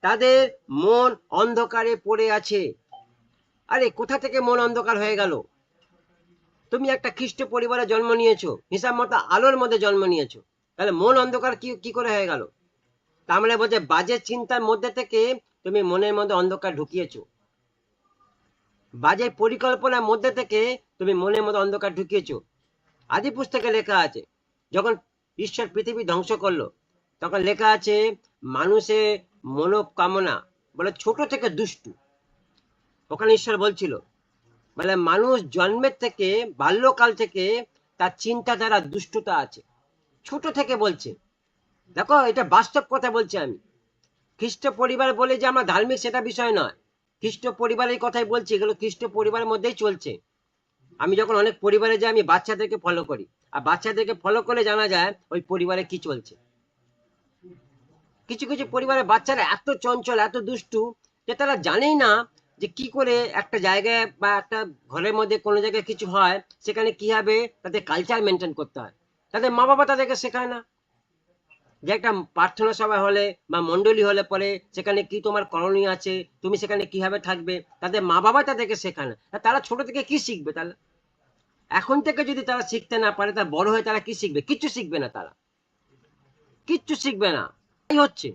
তাদের মন অন্ধকারে পড়ে আছে। আরে কোথা থেকে মন অন্ধকার হয়ে গেল? তুমি একটা খ্রিস্ট পরিবারে জন্ম নিয়েছো, হিসাব মতো আলোর মধ্যে জন্ম নিয়েছো, তাহলে মন অন্ধকার কি কি করে হয়ে গেল? তার মানে বলছে বাজে চিন্তার মধ্যে থেকে তুমি মনের মধ্যে অন্ধকার ঢুকিয়েছো, বাজে পরিকল্পনার মধ্যে থেকে তুমি মনের মধ্যে অন্ধকার ঢুকিয়েছো। আদি পুস্তকে লেখা আছে যখন ঈশ্বর পৃথিবী ধ্বংস করলো তখন লেখা আছে মানুষের মনোকামনা বলে ছোট থেকে দুষ্টু। ওখানে ঈশ্বর বলছিল মানে মানুষ জন্মের থেকে বাল্যকাল থেকে তার চিন্তাধারা দুষ্টতা আছে, ছোট থেকে বলছে। দেখো এটা বাস্তব কথা বলছি আমি। খ্রিস্ট পরিবার বলে যে আমরা ধার্মিক সেটা বিষয় নয়, খ্রিস্ট পরিবারের কথাই বলছি, এগুলো খ্রিস্ট পরিবারের মধ্যেই চলছে। আমি যখন অনেক পরিবারে যাই আমি বাচ্চাদেরকে ফলো করি, আর বাচ্চাদেরকে ফলো করলে জানা যায় ওই পরিবারে কি চলছে। কিছু কিছু পরিবারের বাচ্চারা এত চঞ্চল এত দুষ্টু যে তারা জানেই না যে কি করে একটা জায়গায় বা একটা ঘরের মধ্যে কোনো জায়গায় কিছু হয় সেখানে কিভাবে তাদের কালচার মেনটেন করতে হয়। তাদের মা বাবা তাদেরকে শেখায় না যে একটা প্রার্থনা সভা হলে বা মণ্ডলী হলে পরে সেখানে কি তোমার করণীয় আছে, তুমি সেখানে কিভাবে থাকবে, তাদের মা বাবা তাদেরকে শেখায় না। তারা ছোট থেকে কি শিখবে? তাহলে এখন থেকে যদি তারা শিখতে না পারে তারা বড় হয়ে তারা কি শিখবে? কিচ্ছু শিখবে না, তারা কিচ্ছু শিখবে না। এই হচ্ছে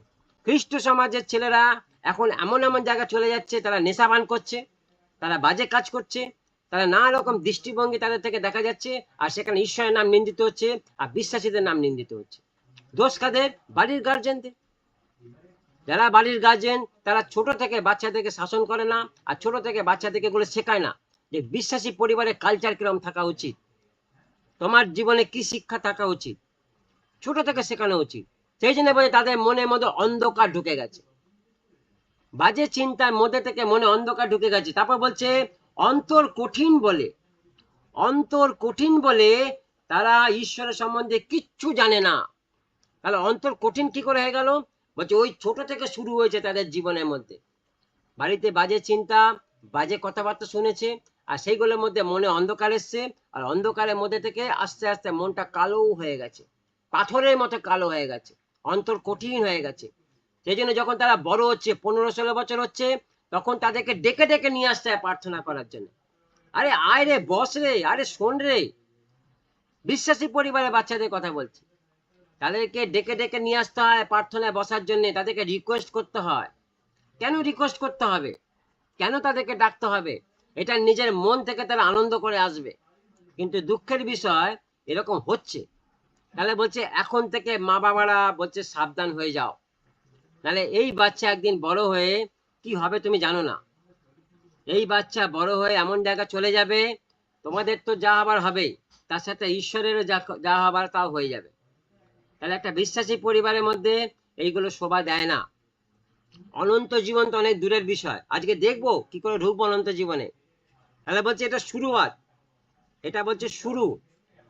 খ্রিস্ট সমাজের ছেলেরা এখন এমন এমন জায়গা চলে যাচ্ছে, তারা নেশা পান করছে, তারা বাজে কাজ করছে, তারা নানা রকম দৃষ্টিভঙ্গি তাদের থেকে দেখা যাচ্ছে, আর সেখানে ঈশ্বরের নাম নিন্দিত হচ্ছে আর বিশ্বাসীদের নাম নিন্দিত হচ্ছে। দোষ কাদের? বাড়ির গার্জেনদের। যারা বাড়ির গার্জেন তারা ছোট থেকে বাচ্চাদেরকে শাসন করে না, আর ছোট থেকে বাচ্চাদেরকে এগুলো শেখায় না যে বিশ্বাসী পরিবারের কালচার কিরকম থাকা উচিত, তোমার জীবনে কি শিক্ষা থাকা উচিত, ছোট থেকে শেখানো উচিত। সেই জন্য বলে তাদের মনের মধ্যে অন্ধকার ঢুকে গেছে, বাজে চিন্তার মধ্যে থেকে মনে অন্ধকার ঢুকে গেছে। তারপর বলছে অন্তর কঠিন বলে, অন্তর কঠিন বলে তারা ঈশ্বরের সম্বন্ধে কিচ্ছু জানে না। তাহলে অন্তর কঠিন কি করে হয়ে গেল? বলছে ওই ছোট থেকে শুরু হয়েছে তাদের জীবনের মধ্যে, বাড়িতে বাজে চিন্তা বাজে কথাবার্তা শুনেছে আর সেইগুলোর মধ্যে মনে অন্ধকার এসছে, আর অন্ধকারের মধ্যে থেকে আস্তে আস্তে মনটা কালো হয়ে গেছে, পাথরের মতো কালো হয়ে গেছে, অন্তর কঠিন হয়ে গেছে। সেই জন্য যখন তারা বড় হচ্ছে 15-16 বছর হচ্ছে তখন তাদেরকে ডেকে ডেকে নিয়ে আসতে হয় প্রার্থনা করার জন্য। আরে আয় রে, বস রে, আরে শোন রে, বিশ্বাসী পরিবারের বাচ্চাদের কথা বলছি, তাদেরকে ডেকে ডেকে নিয়ে আসতে হয় প্রার্থনায় বসার জন্য, তাদেরকে রিকোয়েস্ট করতে হয়। কেন রিকোয়েস্ট করতে হবে? কেন তাদেরকে ডাকতে হবে? এটা নিজের মন থেকে তারা আনন্দ করে আসবে। কিন্তু দুঃখের বিষয় এরকম হচ্ছে। তাহলে বলছে এখন থেকে মা বাবারা বলছে সাবধান হয়ে যাও, তাহলে এই বাচ্চা একদিন বড় হয়ে কি হবে তুমি জানো না। এই বাচ্চা বড় হয়ে এমন জায়গা চলে যাবে, তোমাদের তো যা হবার হবেই, তার সাথে ঈশ্বরেরও যা হবার তাও হয়ে যাবে। তাহলে একটা বিশ্বাসী পরিবারের মধ্যে এইগুলো শোভা দেয় না। অনন্ত জীবন তো অনেক দূরের বিষয়, আজকে দেখবো কি করে ঢুকবো অনন্ত জীবনে। তাহলে বলছে এটা শুরুয়াত, এটা বলছে শুরু।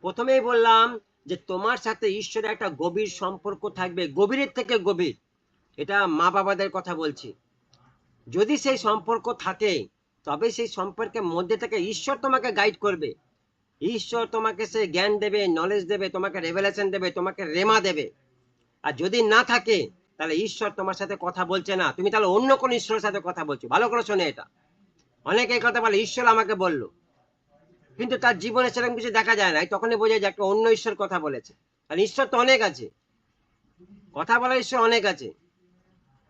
প্রথমেই বললাম যে তোমার সাথে ঈশ্বরের একটা গভীর সম্পর্ক থাকবে, গভীরের থেকে গভীর। এটা মা বাবাদের কথা বলছি। যদি সেই সম্পর্ক থাকে তবে সেই সম্পর্কের মধ্যে থেকে ঈশ্বর তোমাকে গাইড করবে, ঈশ্বর তোমাকে সে জ্ঞান দেবে, নলেজ দেবে, তোমাকে রেভেলেশন দেবে, তোমাকে রেমা দেবে। আর যদি না থাকে তাহলে ঈশ্বর তোমার সাথে কথা বলছে না, তুমি তাহলে অন্য কোন ঈশ্বরের সাথে কথা বলছো। ভালো করে শোনে এটা, অনেকে এই কথা বলে ঈশ্বর আমাকে বললো, কিন্তু তার জীবনে সেরকম কিছু দেখা যায় না, তখনই বোঝা যায় একটা অন্য ঈশ্বর কথা বলেছে। আর ঈশ্বর তো অনেক আছে, কথা বলার ঈশ্বর অনেক আছে,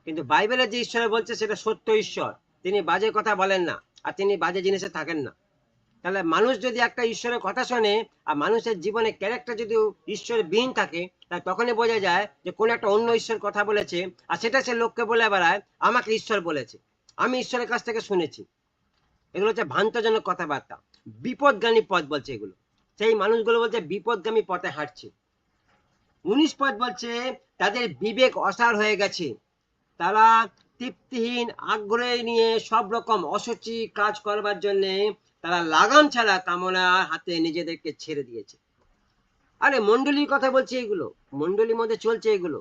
কিন্তু বাইবেলের যে ঈশ্বর বলছে সেটা সত্য ঈশ্বর, তিনি বাজে কথা বলেন না আর তিনি বাজে জিনিসে থাকেন না। তাহলে মানুষ যদি একটা ঈশ্বরের কথা শোনে আর মানুষের জীবনে ক্যারেক্টার যদি ঈশ্বরের বিহীন থাকে তাহলে তখনই বোঝা যায় যে কোন একটা অন্য ঈশ্বর কথা বলেছে, আর সেটা সে লোককে বলে বেড়ায় আমাকে ঈশ্বর বলেছে, আমি ঈশ্বরের কাছ থেকে শুনেছি। এগুলো হচ্ছে ভ্রান্তজনক কথাবার্তা, বিপদগামী পথ বলছে এগুলো। সেই মানুষগুলো বলছে বিপদগামী পথে হাঁটছে। 19 পদ বলছে তাদের বিবেক অসার হয়ে গেছে, তারা তৃপ্তিহীন আগ্রহ নিয়ে সব রকম অসুচি কাজ করবার জন্য তারা লাগাম ছাড়া কামনার হাতে নিজেদেরকে ছেড়ে দিয়েছে। আরে মন্ডলীর কথা বলছে, এগুলো মন্ডলীর মধ্যে চলছে এগুলো।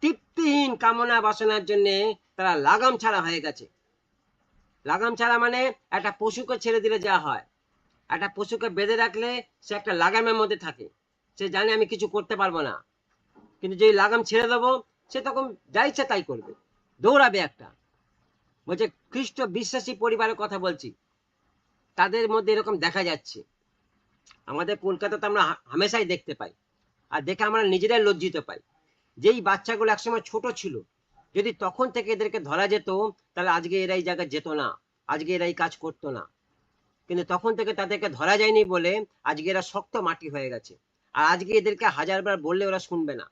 তৃপ্তিহীন কামনা বাসনার জন্য তারা লাগাম ছাড়া হয়ে গেছে। লাগাম ছাড়া মানে একটা পশুকে ছেড়ে দিলে যা হয়, একটা পশুকে বেঁধে রাখলে সে একটা লাগামের মধ্যে থাকে, সে জানে আমি কিছু করতে পারবো না, কিন্তু যেই লাগাম ছেড়ে দেবো সে তখন যা ইচ্ছা তাই করবে, দৌড়াবে একটা। বলছে খ্রিস্ট বিশ্বাসী পরিবারের কথা বলছি, তাদের মধ্যে এরকম দেখা যাচ্ছে। আমাদের কলকাতাতে আমরা হামেশাই দেখতে পাই, আর দেখে আমরা নিজেরাই লজ্জিত পাই। যেই বাচ্চাগুলো একসময় ছোট ছিল, যদি তখন থেকে এদেরকে ধরা যেত তাহলে আজকে এরা এই জায়গায় যেত না, আজকে এরা এই কাজ করতো না। কিন্তু তখন থেকে তাদেরকে ধরা যায়নি বলে আজকে এরা শক্ত মাটি হয়ে গেছে। আর আজকে এদেরকে হাজারবার বললে ওরা শুনবে না,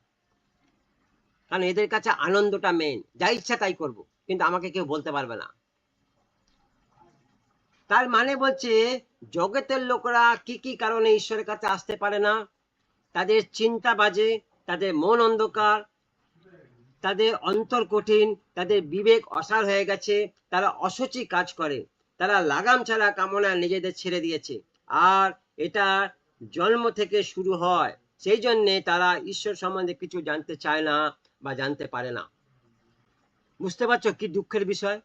কারণ এদের কাছে আনন্দটা মেন, যা ইচ্ছা তাই করব, কিন্তু আমাকে কেউ বলতে পারবে না। তার মানে বলছে জগতের লোকেরা কি কি কারণে ঈশ্বরের কাছে আসতে পারে না? তাদের চিন্তা বাজে, তাদের মন অন্ধকার, তাদের অন্তর কঠিন, তাদের বিবেক অসাড় হয়ে গেছে, তারা অসুচি কাজ করে, তারা লাগাম ছাড়া কামনা নিজেদের ছেড়ে দিয়েছে, আর এটা জন্ম থেকে শুরু হয়। সেই জন্যে তারা ঈশ্বর সম্বন্ধে কিছু জানতে চায় না বা জানতে পারে না। বুঝতে পারছো কি দুঃখের বিষয়?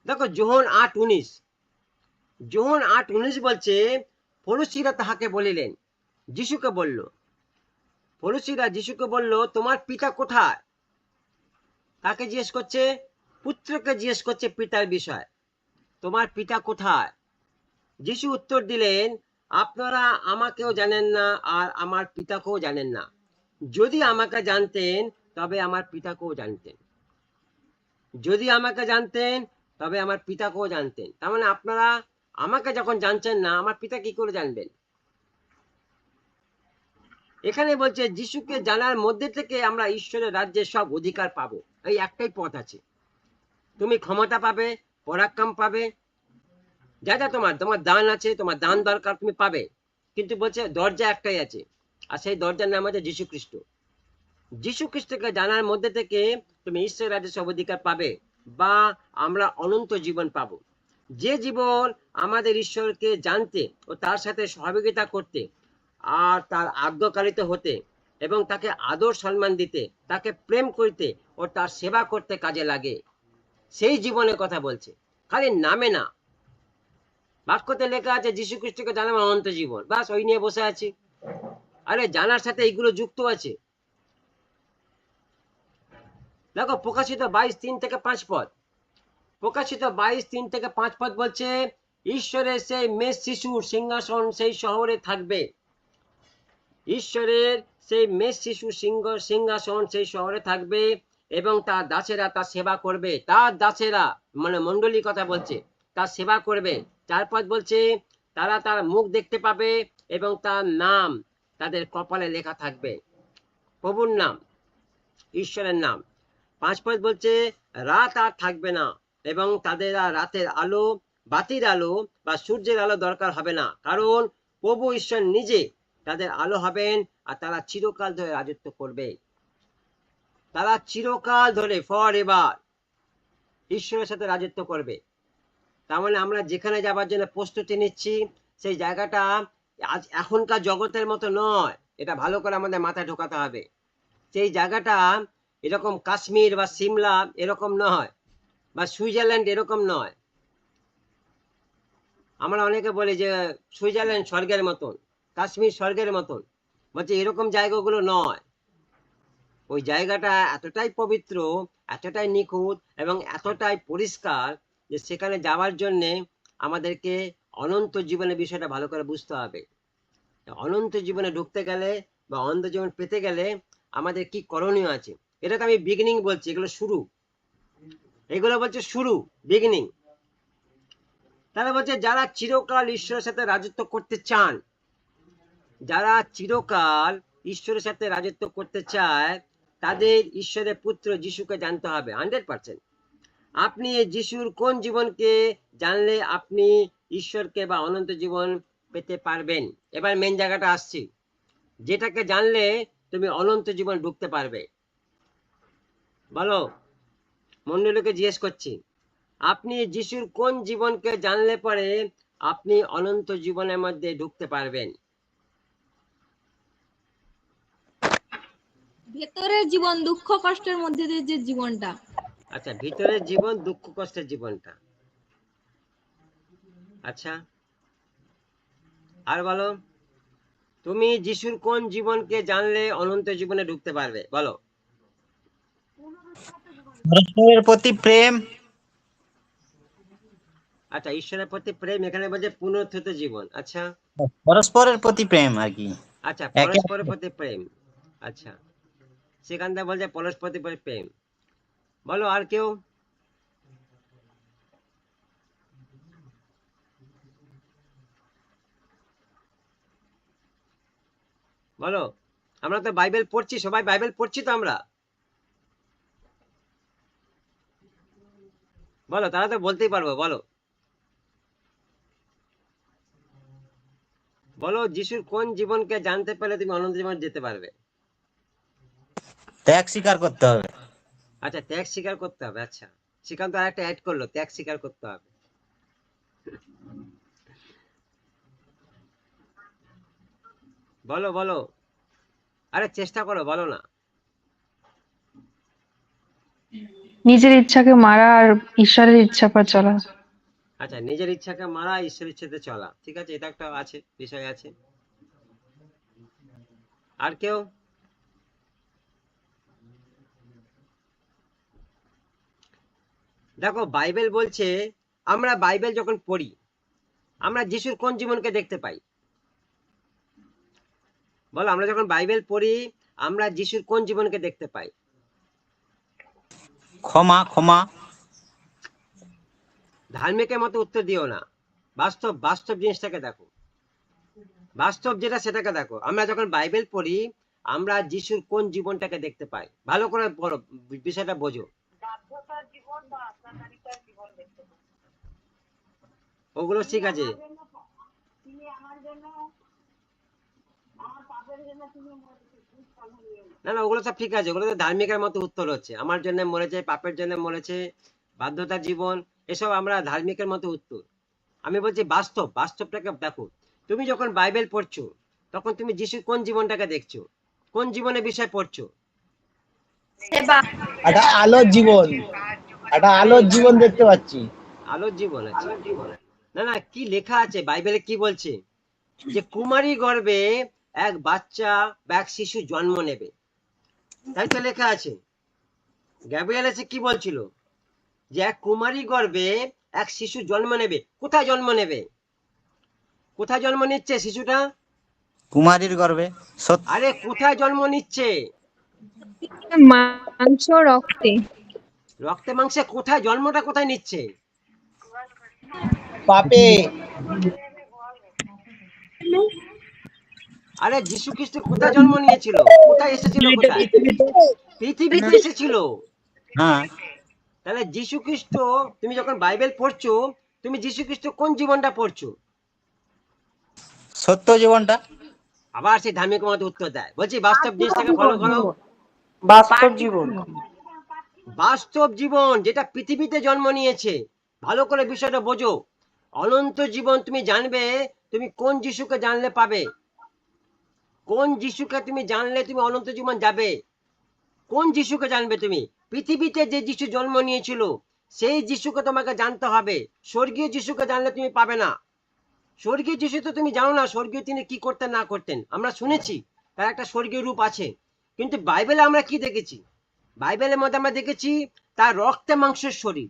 দেখো যোহন 8:19, যোহন 8:19 বলছে, ফরিসীরা তাহাকে বলিলেন, যিশুকে বলল, ফরিসীরা যিশুকে বলল তোমার পিতা কোথায়? তাকে জিজ্ঞেস করছে, পুত্রকে জিজ্ঞেস করছে পিতার বিষয়, তোমার পিতা কোথায়? যিশু উত্তর দিলেন, আপনারা আমাকেও জানেন না আর আমার পিতাকেও জানেন না। যদি আমাকে জানতেন তবে আমার পিতাকেও জানতেন, যদি আমাকে জানতেন তবে আমার পিতাকেও জানতেন। তার মানে আপনারা আমাকে যখন জানছেন না, আমার পিতা কি করে জানবেন? এখানে বলছে যিশুকে জানার মধ্যে থেকে আমরা ঈশ্বরের রাজ্যের সব অধিকার পাবো। এই একটাই পথ আছে, তুমি ক্ষমতা পাবে, পরাক্রম পাবে, যা যা তোমার তোমার দান আছে, তোমার দান দরকার তুমি পাবে, কিন্তু বলছে দরজা একটাই আছে, আর সেই দরজার নাম হচ্ছে যীশু খ্রিস্ট। যীশু খ্রিস্টকে জানার মধ্যে থেকে তুমি ঈশ্বরের রাজ্যের সব অধিকার পাবে, বা আমরা অনন্ত জীবন পাবো। যে জীবন আমাদের ঈশ্বরকে জানতে ও তার সাথে সহযোগিতা করতে আর তার আজ্ঞাকারিত হতে এবং তাকে আদর সম্মান দিতে, তাকে প্রেম করতে ও তার সেবা করতে কাজে লাগে, সেই জীবনের কথা বলছে, খালি নামে না। বাক্যতে লেখা আছে যীশু খ্রিস্টকে জানা অনন্ত জীবন, বাস ওই নিয়ে বসে আছি। আরে জানার সাথে এইগুলো যুক্ত আছে। দেখো প্রকাশিত 22:3-5 পদ, প্রকাশিত 22:3-5 পদ বলছে, ঈশ্বরের সেই মেষ শিশুর সিংহাসন সেই শহরে থাকবে, ঈশ্বরের সেই মেষ শিশু সিংহাসন সেই শহরে থাকবে এবং তার দাসেরা তার সেবা করবে, তার দাসেরা মানে মন্ডলী কথা বলছে, তার সেবা করবে। 4 পদ বলছে তারা তার মুখ দেখতে পাবে এবং তার নাম তাদের কপালে লেখা থাকবে, প্রভুর নাম, ঈশ্বরের নাম। 5 পদ বলছে রাত আর থাকবে না এবং তাদের আর রাতের আলো, বাতির আলো বা সূর্যের আলো দরকার হবে না, কারণ প্রভু ঈশ্বর নিজে তাদের আলো হবেন আর তারা চিরকাল ধরে রাজত্ব করবে, তারা চিরকাল ধরে ফর এভার ঈশ্বরের সাথে রাজত্ব করবে। তার মানে আমরা যেখানে যাবার জন্য প্রস্তুতি নিচ্ছি সেই জায়গাটা আজ এখনকার জগতের মতো নয়, এটা ভালো করে আমাদের মাথায় ঢোকাতে হবে। সেই জায়গাটা এরকম কাশ্মীর বা সিমলা এরকম নয়, বা সুইজারল্যান্ড এরকম নয়। আমরা অনেকে বলি যে সুইজারল্যান্ড স্বর্গের মতন, কাশ্মীর স্বর্গের মতন, বলছে এরকম জায়গাগুলো নয়। ওই জায়গাটা এতটাই পবিত্র, এতটাই নিখুঁত এবং এতটাই পরিষ্কার যে সেখানে যাওয়ার জন্যে আমাদেরকে অনন্ত জীবনের বিষয়টা ভালো করে বুঝতে হবে। অনন্ত জীবনে ঢুকতে গেলে বা অনন্ত জীবন পেতে গেলে আমাদের কি করণীয় আছে, এটা তো আমি বিগিনিং বলছি, এগুলো শুরু, এগুলো বলছে শুরু, বিগিনিং। তারা বলছে যারা চিরকাল ঈশ্বরের সাথে রাজত্ব করতে চান, যারা চিরকাল ঈশ্বরের সাথে রাজত্ব করতে চায় তাদের ঈশ্বরের পুত্র যিশুকে জানতে হবে 100%। আপনি যিশুর কোন জীবনকে জানলে আপনি ঈশ্বরকে বা অনন্ত জীবন পেতে পারবেন? এবার মেন জায়গাটা আসছি, যেটাকে জানলে তুমি অনন্ত জীবন ঢুকতে পারবে। বলো, মন্ডলীকে জিজ্ঞেস করছি, আপনি যিশুর কোন জীবনকে জানলে পরে আপনি অনন্ত জীবনের মধ্যে ঢুকতে পারবেন? ভেতরের জীবন, দুঃখ কষ্টের মধ্যে দিয়ে যে জীবনটা। আচ্ছা, ভিতরের জীবন, দুঃখ কষ্টের জীবনটা। আচ্ছা, আর বলো, তুমি যিশুর কোন জীবনকে জানলে অনন্ত জীবনে ঢুকতে পারবে, বলো। পরস্পরের প্রতি প্রেম। আচ্ছা, ঈশ্বরের প্রতি প্রেম, এখানে বলছে পুনরুত্থিত জীবন। আচ্ছা পরস্পরের প্রতি প্রেম আর কি। আচ্ছা, একে পরস্পরের প্রতি প্রেম। আচ্ছা, সেখানটা বলছে পরস্পরের প্রতি প্রেম। বলো আর কেউ। বলো, আমরা তো বাইবেল পড়ছি, সবাই বাইবেল পড়ছি তো আমরা। বলো, তারা তো বলতেই পারবো, বলো। বলো, যিশুর কোন জীবনকে জানতে পারলে তুমি অনন্ত জীবন যেতে পারবে। ত্যাগ স্বীকার করতে হবে। আচ্ছা, ত্যাগ স্বীকার করতে হবে। আচ্ছা, শ্রীকান্ত আর একটা অ্যাড করলো, ত্যাগ স্বীকার করতে হবে। বলো বলো, আরে চেষ্টা করো, বলো না। নিজের ইচ্ছাকে মারা আর ঈশ্বরের ইচ্ছা পর চলা। আচ্ছা, নিজের ইচ্ছাকে মারা, ঈশ্বর ইচ্ছাতে চলা। ঠিক আছে, এটা একটা আছে, বিষয় আছে। আর কেউ। দেখো, বাইবেল বলছে, আমরা বাইবেল যখন পড়ি, আমরা যিশুর কোন জীবনকে দেখতে পাই, বলো। আমরা যখন বাইবেল পড়ি, আমরা যিশুর কোন জীবনকে দেখতে পাই। ক্ষমা, ক্ষমা। ধার্মিকের মতো উত্তর দিও না, বাস্তব, বাস্তব জিনিসটাকে দেখো, বাস্তব যেটা সেটাকে দেখো। আমরা যখন বাইবেল পড়ি, আমরা যিশুর কোন জীবনটাকে দেখতে পাই, ভালো করে পড়ো, বিষয়টা বোঝো। ওগুলো ঠিক আছে, না না, ওগুলো সব ঠিক আছে, ওগুলো তো ধার্মিকের মতো উত্তর হচ্ছে, আমার জন্য মরেছে, পাপের জন্য মরেছে, বাধ্যতার জীবন, এসব আমরা ধার্মিকের মতো উত্তর। আমি বলছি বাস্তব, বাস্তবটাকে দেখো। তুমি যখন বাইবেল পড়ছো, তখন তুমি যিশুর কোন জীবনটাকে দেখছো, কোন জীবনের বিষয় পড়ছো। সেবা। একটা আলোর জীবন, একটা আলোর জীবন দেখতে পাচ্ছি। আলোর জীবন আছে। না না, কি লেখা আছে বাইবেলে, কি বলছে, যে কুমারী গর্ভে এক বাচ্চা বা এক শিশু জন্ম নেবে, তাই তো লেখা আছে। গ্যাব্রিয়েল এসে কি বলছিল, যে এক কুমারী গর্ভে এক শিশু জন্ম নেবে। কোথায় জন্ম নেবে, কোথায় জন্ম নিচ্ছে শিশুটা, কুমারীর গর্ভে। আরে কোথায় জন্ম নিচ্ছে, মাংস রক্তে। রক্তে মাংসে, কোথায় জন্মটা কোথায় নিচ্ছে। পাপে। আরে যীশু খ্রিস্ট কোথায় জন্ম নিয়েছিল, কোথায় এসেছিল, কোথায়, পৃথিবীতে এসেছিল। হ্যাঁ, তাহলে যীশু খ্রিস্ট, তুমি যখন বাইবেল পড়ছো, তুমি যীশু খ্রিস্ট কোন জীবনটা পড়ছো। সত্য জীবনটা। আবার সেই ধার্মিক মতো উত্তর দেয়, বলছি বাস্তব জিনিসটাকে ফলো করো। বাস্তব জীবন। বাস্তব জীবন যেটা পৃথিবীতে জন্ম নিয়েছে, ভালো করে বিষয়টা বোঝো। অনন্ত জীবন তুমি জানবে, তুমি কোন যিশুকে জানলে পাবে, কোন যিশুকে তুমি জানলে তুমি অনন্ত জীবন যাবে, কোন যিশুকে জানবে তুমি। পৃথিবীতে যে যিশু জন্ম নিয়েছিল, সেই যিশুকে তোমাকে জানতে হবে। স্বর্গীয় যিশুকে জানলে তুমি পাবে না। স্বর্গীয় যিশু তো তুমি জানো না, স্বর্গীয় তিনি কি করতেন না করতেন, আমরা শুনেছি তার একটা স্বর্গীয় রূপ আছে, কিন্তু বাইবেলে আমরা কি দেখেছি, বাইবেলের মধ্যে আমরা দেখেছি তার রক্তে মাংসের শরীর,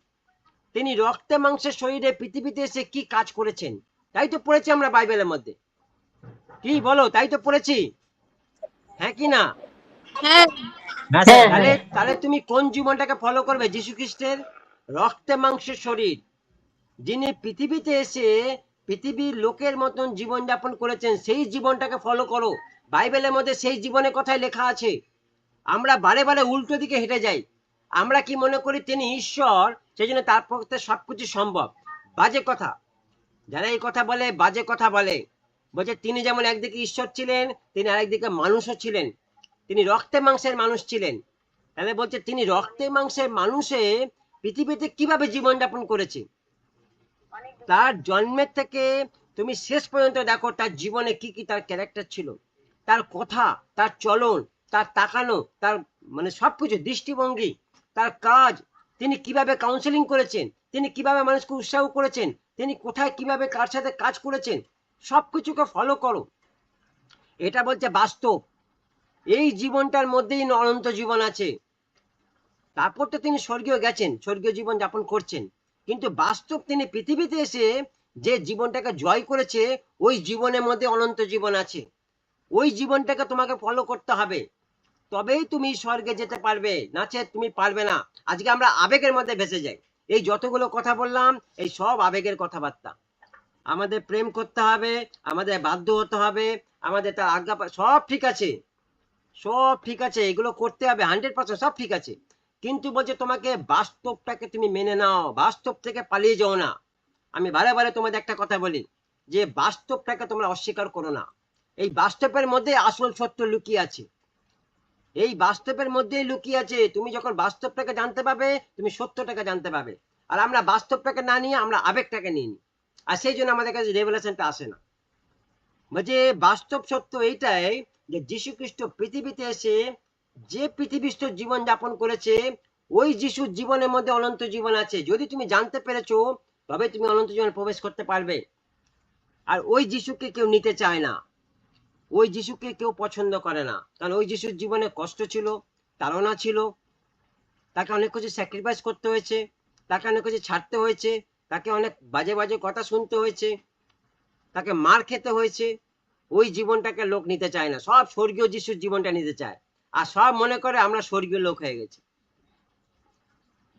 তিনি রক্তে মাংসের শরীরে পৃথিবীতে এসে কি কাজ করেছেন, তাই তো পড়েছি আমরা বাইবেলের মধ্যে। কি বলো, তাই তো পড়েছি, হ্যাঁ কি না। হ্যাঁ, হ্যাঁ স্যার। তাহলে তাহলে তুমি কোন জীবনটাকে ফলো করবে, যীশু খ্রিস্টের রক্তে মাংসের শরীর, যিনি পৃথিবীতে এসে পৃথিবীর লোকের মতন জীবন যাপন করেছেন, সেই জীবনটাকে ফলো করো। বাইবেলের মধ্যে সেই জীবনের কথাই লেখা আছে। আমরা বারে বারে উল্টো দিকে হেঁটে যাই, আমরা কি মনে করি তিনি ঈশ্বর, সেই জন্য তার পক্ষে সবকিছু সম্ভব। বাজে কথা, যারা এই কথা বলে বাজে কথা বলে, বলছে তিনি যেমন একদিকে ঈশ্বর ছিলেন, তিনি আরেকদিকে মানুষও ছিলেন, তিনি রক্তে মাংসের মানুষ ছিলেন। তাহলে বলছে তিনি রক্তে মাংসের মানুষে পৃথিবীতে কিভাবে জীবনযাপন করেছে, তার জন্মের থেকে তুমি শেষ পর্যন্ত দেখো তার জীবনে কি কি তার ক্যারেক্টার ছিল, তার কথা, তার চলন, তার তাকানো, তার মানে সবকিছু দৃষ্টিভঙ্গি, তার কাজ, তিনি কিভাবে কাউন্সেলিং করেছেন, তিনি কিভাবে মানুষকে উৎসাহ করেছেন, তিনি কোথায় কিভাবে কার সাথে কাজ করেছেন, সবকিছুকে ফলো করো। এটা বলছে বাস্তব। এই জীবনটার মধ্যেই অনন্ত জীবন আছে। তারপর তো তিনি স্বর্গীয় গেছেন, স্বর্গীয় জীবন যাপন করছেন, কিন্তু বাস্তব তিনি পৃথিবীতে এসে যে জীবনটাকে জয় করেছে, ওই জীবনের মধ্যে অনন্ত জীবন আছে। ওই জীবনটাকে তোমাকে ফলো করতে হবে, তবেই তুমি স্বর্গে যেতে পারবে, নাচে তুমি পারবে না। আজকে আমরা আবেগের মধ্যে ভেসে যাই। এই যতগুলো কথা বললাম, এই সব আবেগের কথাবার্তা। আমাদের প্রেম করতে হবে, আমাদের বাধ্য হতে হবে, আমাদের তার আজ্ঞা সব ঠিক আছে, সব ঠিক আছে, এগুলো করতে হবে 100%, সব ঠিক আছে। কিন্তু বলছে তোমাকে বাস্তবটাকে তুমি মেনে নাও, বাস্তব থেকে পালিয়ে যাও না। আমি বারে বারে তোমাদের একটা কথা বলি যে বাস্তবটাকে তোমরা অস্বীকার করো না। এই বাস্তবের মধ্যে আসল সত্য লুকিয়ে আছে, এই বাস্তবের মধ্যেই লুকিয়ে আছে। তুমি যখন বাস্তবটাকে জানতে পারবে, তুমি সত্যটাকে জানতে পারবে। আর আমরা বাস্তবটাকে না নিয়ে আমরা আবেগটাকে নিয়ে নিই, আর সেই জন্য আমাদের কাছে রেভেলেশনটা আসে না। বলছে বাস্তব সত্য এইটাই যে যীশু খ্রিস্ট পৃথিবীতে এসে যে পৃথিবীস্থ জীবন যাপন করেছে, ওই যীশুর জীবনের মধ্যে অনন্ত জীবন আছে। যদি তুমি জানতে পেরেছো, তবে তুমি অনন্ত জীবনে প্রবেশ করতে পারবে। আর ওই যীশুকে কেউ নিতে চায় না, ওই যীশুকে কেউ পছন্দ করে না, কারণ ওই যীশুর জীবনে কষ্ট ছিল, তাড়না ছিল, তাকে অনেক কিছু স্যাক্রিফাইস করতে হয়েছে, তাকে অনেক কিছু ছাড়তে হয়েছে, তাকে অনেক বাজে বাজে কথা শুনতে হয়েছে, তাকে মার খেতে হয়েছে। ওই জীবনটাকে লোক নিতে চায় না, সব স্বর্গীয় যীশুর জীবনটা নিতে চায়, আর সব মনে করে আমরা স্বর্গীয় লোক হয়ে গেছি।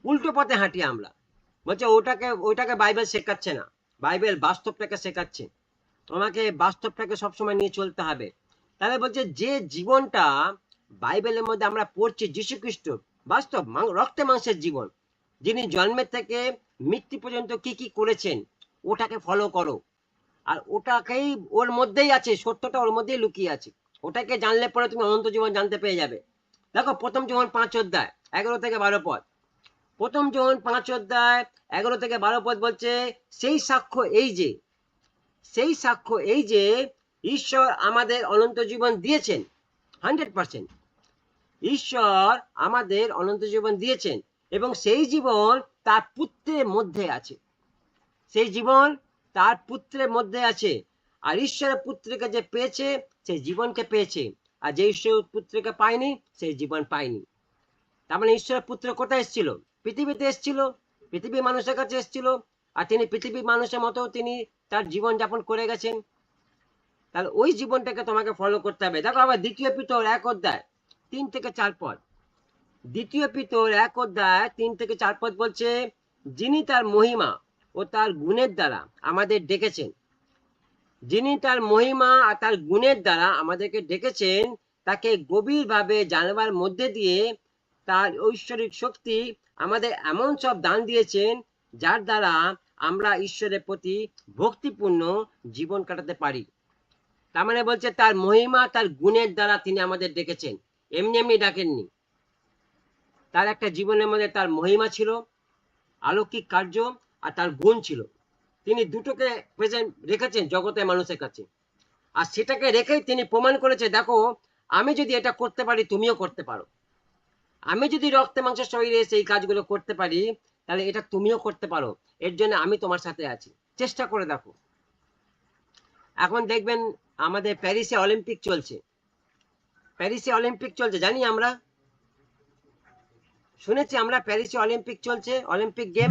উল্টো পথে হাঁটি আমরা। বলছে ওটাকে বাইবেল শেখাচ্ছে না, বাইবেল বাস্তবটাকে শেখাচ্ছে। তোমাকে বাস্তবটাকে সবসময় নিয়ে চলতে হবে। তাহলে বলছে যে জীবনটা বাইবেলের মধ্যে আমরা পড়ছি, যীশু খ্রিস্ট বাস্তব রক্তে মাংসের জীবন, যিনি জন্মের থেকে মৃত্যু পর্যন্ত কি কি করেছেন, ওটাকে ফলো করো। আর ওটাকেই ওর মধ্যেই আছে, সত্যটা ওর মধ্যেই লুকিয়ে আছে। ওটাকে জানলে পরে তুমি অনন্ত জীবন জানতে পেয়ে যাবে। দেখো প্রথম যোহন 5 অধ্যায় 11 থেকে 12 পদ, প্রথম যোহন 5 অধ্যায় 11 থেকে 12 পদ বলছে সেই সাক্ষ্য এই যে ঈশ্বর আমাদের অনন্ত জীবন দিয়েছেন। 100% ঈশ্বর আমাদের অনন্ত জীবন দিয়েছেন, এবং সেই জীবন তার পুত্রের মধ্যে আছে। সেই জীবন তার পুত্রের মধ্যে আছে। আর ঈশ্বরের পুত্রকে যে পেয়েছে, সেই জীবনকে পেয়েছে, আর যে ঈশ্বরের পুত্রকে পায়নি, সেই জীবন পায়নি। তার মানে ঈশ্বরের পুত্র কোথায় এসেছিল? পৃথিবীতে এসেছিল, পৃথিবীর মানুষের কাছে এসেছিল, আর তিনি পৃথিবীর মানুষের মতো তিনি তার জীবন যাপন করে গেছেন। তাহলে ওই জীবনটাকে তোমাকে ফলো করতে হবে। দেখো আবার 2 পিতর 1 অধ্যায় 3 থেকে 4 পদ, 2 পিতর 1 অধ্যায় 3 থেকে 4 পদ বলছে যিনি তার মহিমা ও তার গুণের দ্বারা আমাদের ডেকেছেন, যিনি তার মহিমা আর তার গুণের দ্বারা আমাদেরকে ডেকেছেন, তাকে গভীরভাবে জানবার মধ্যে দিয়ে তার ঐশ্বরিক শক্তি আমাদের এমন সব দান দিয়েছেন, যার দ্বারা আমরা ঈশ্বরের প্রতি ভক্তিপূর্ণ জীবন কাটাতে পারি। তার মানে বলছে তার মহিমা তার গুণের দ্বারা তিনি আমাদের ডেকেছেন, এমনি এমনি ডাকেননি। তার একটা জীবনের মধ্যে তার মহিমা ছিল, অলৌকিক কার্য, আর তার গুণ ছিল। তিনি দুটোকে প্রেজেন্ট রেখেছেন জগতের মানুষের কাছে, আর সেটাকে রেখেই তিনি প্রমাণ করেছে দেখো আমি যদি এটা করতে পারি, তুমিও করতে পারো। আমি যদি রক্তে মাংসের শরীরে সেই কাজগুলো করতে পারি, তাহলে এটা তুমিও করতে পারো। এর জন্য আমি তোমার সাথে আছি, চেষ্টা করে দেখো। এখন দেখবেন আমাদের প্যারিসে অলিম্পিক চলছে, প্যারিসে অলিম্পিক চলছে, জানি আমরা, শুনেছি আমরা প্যারিসে অলিম্পিক চলছে, অলিম্পিক গেম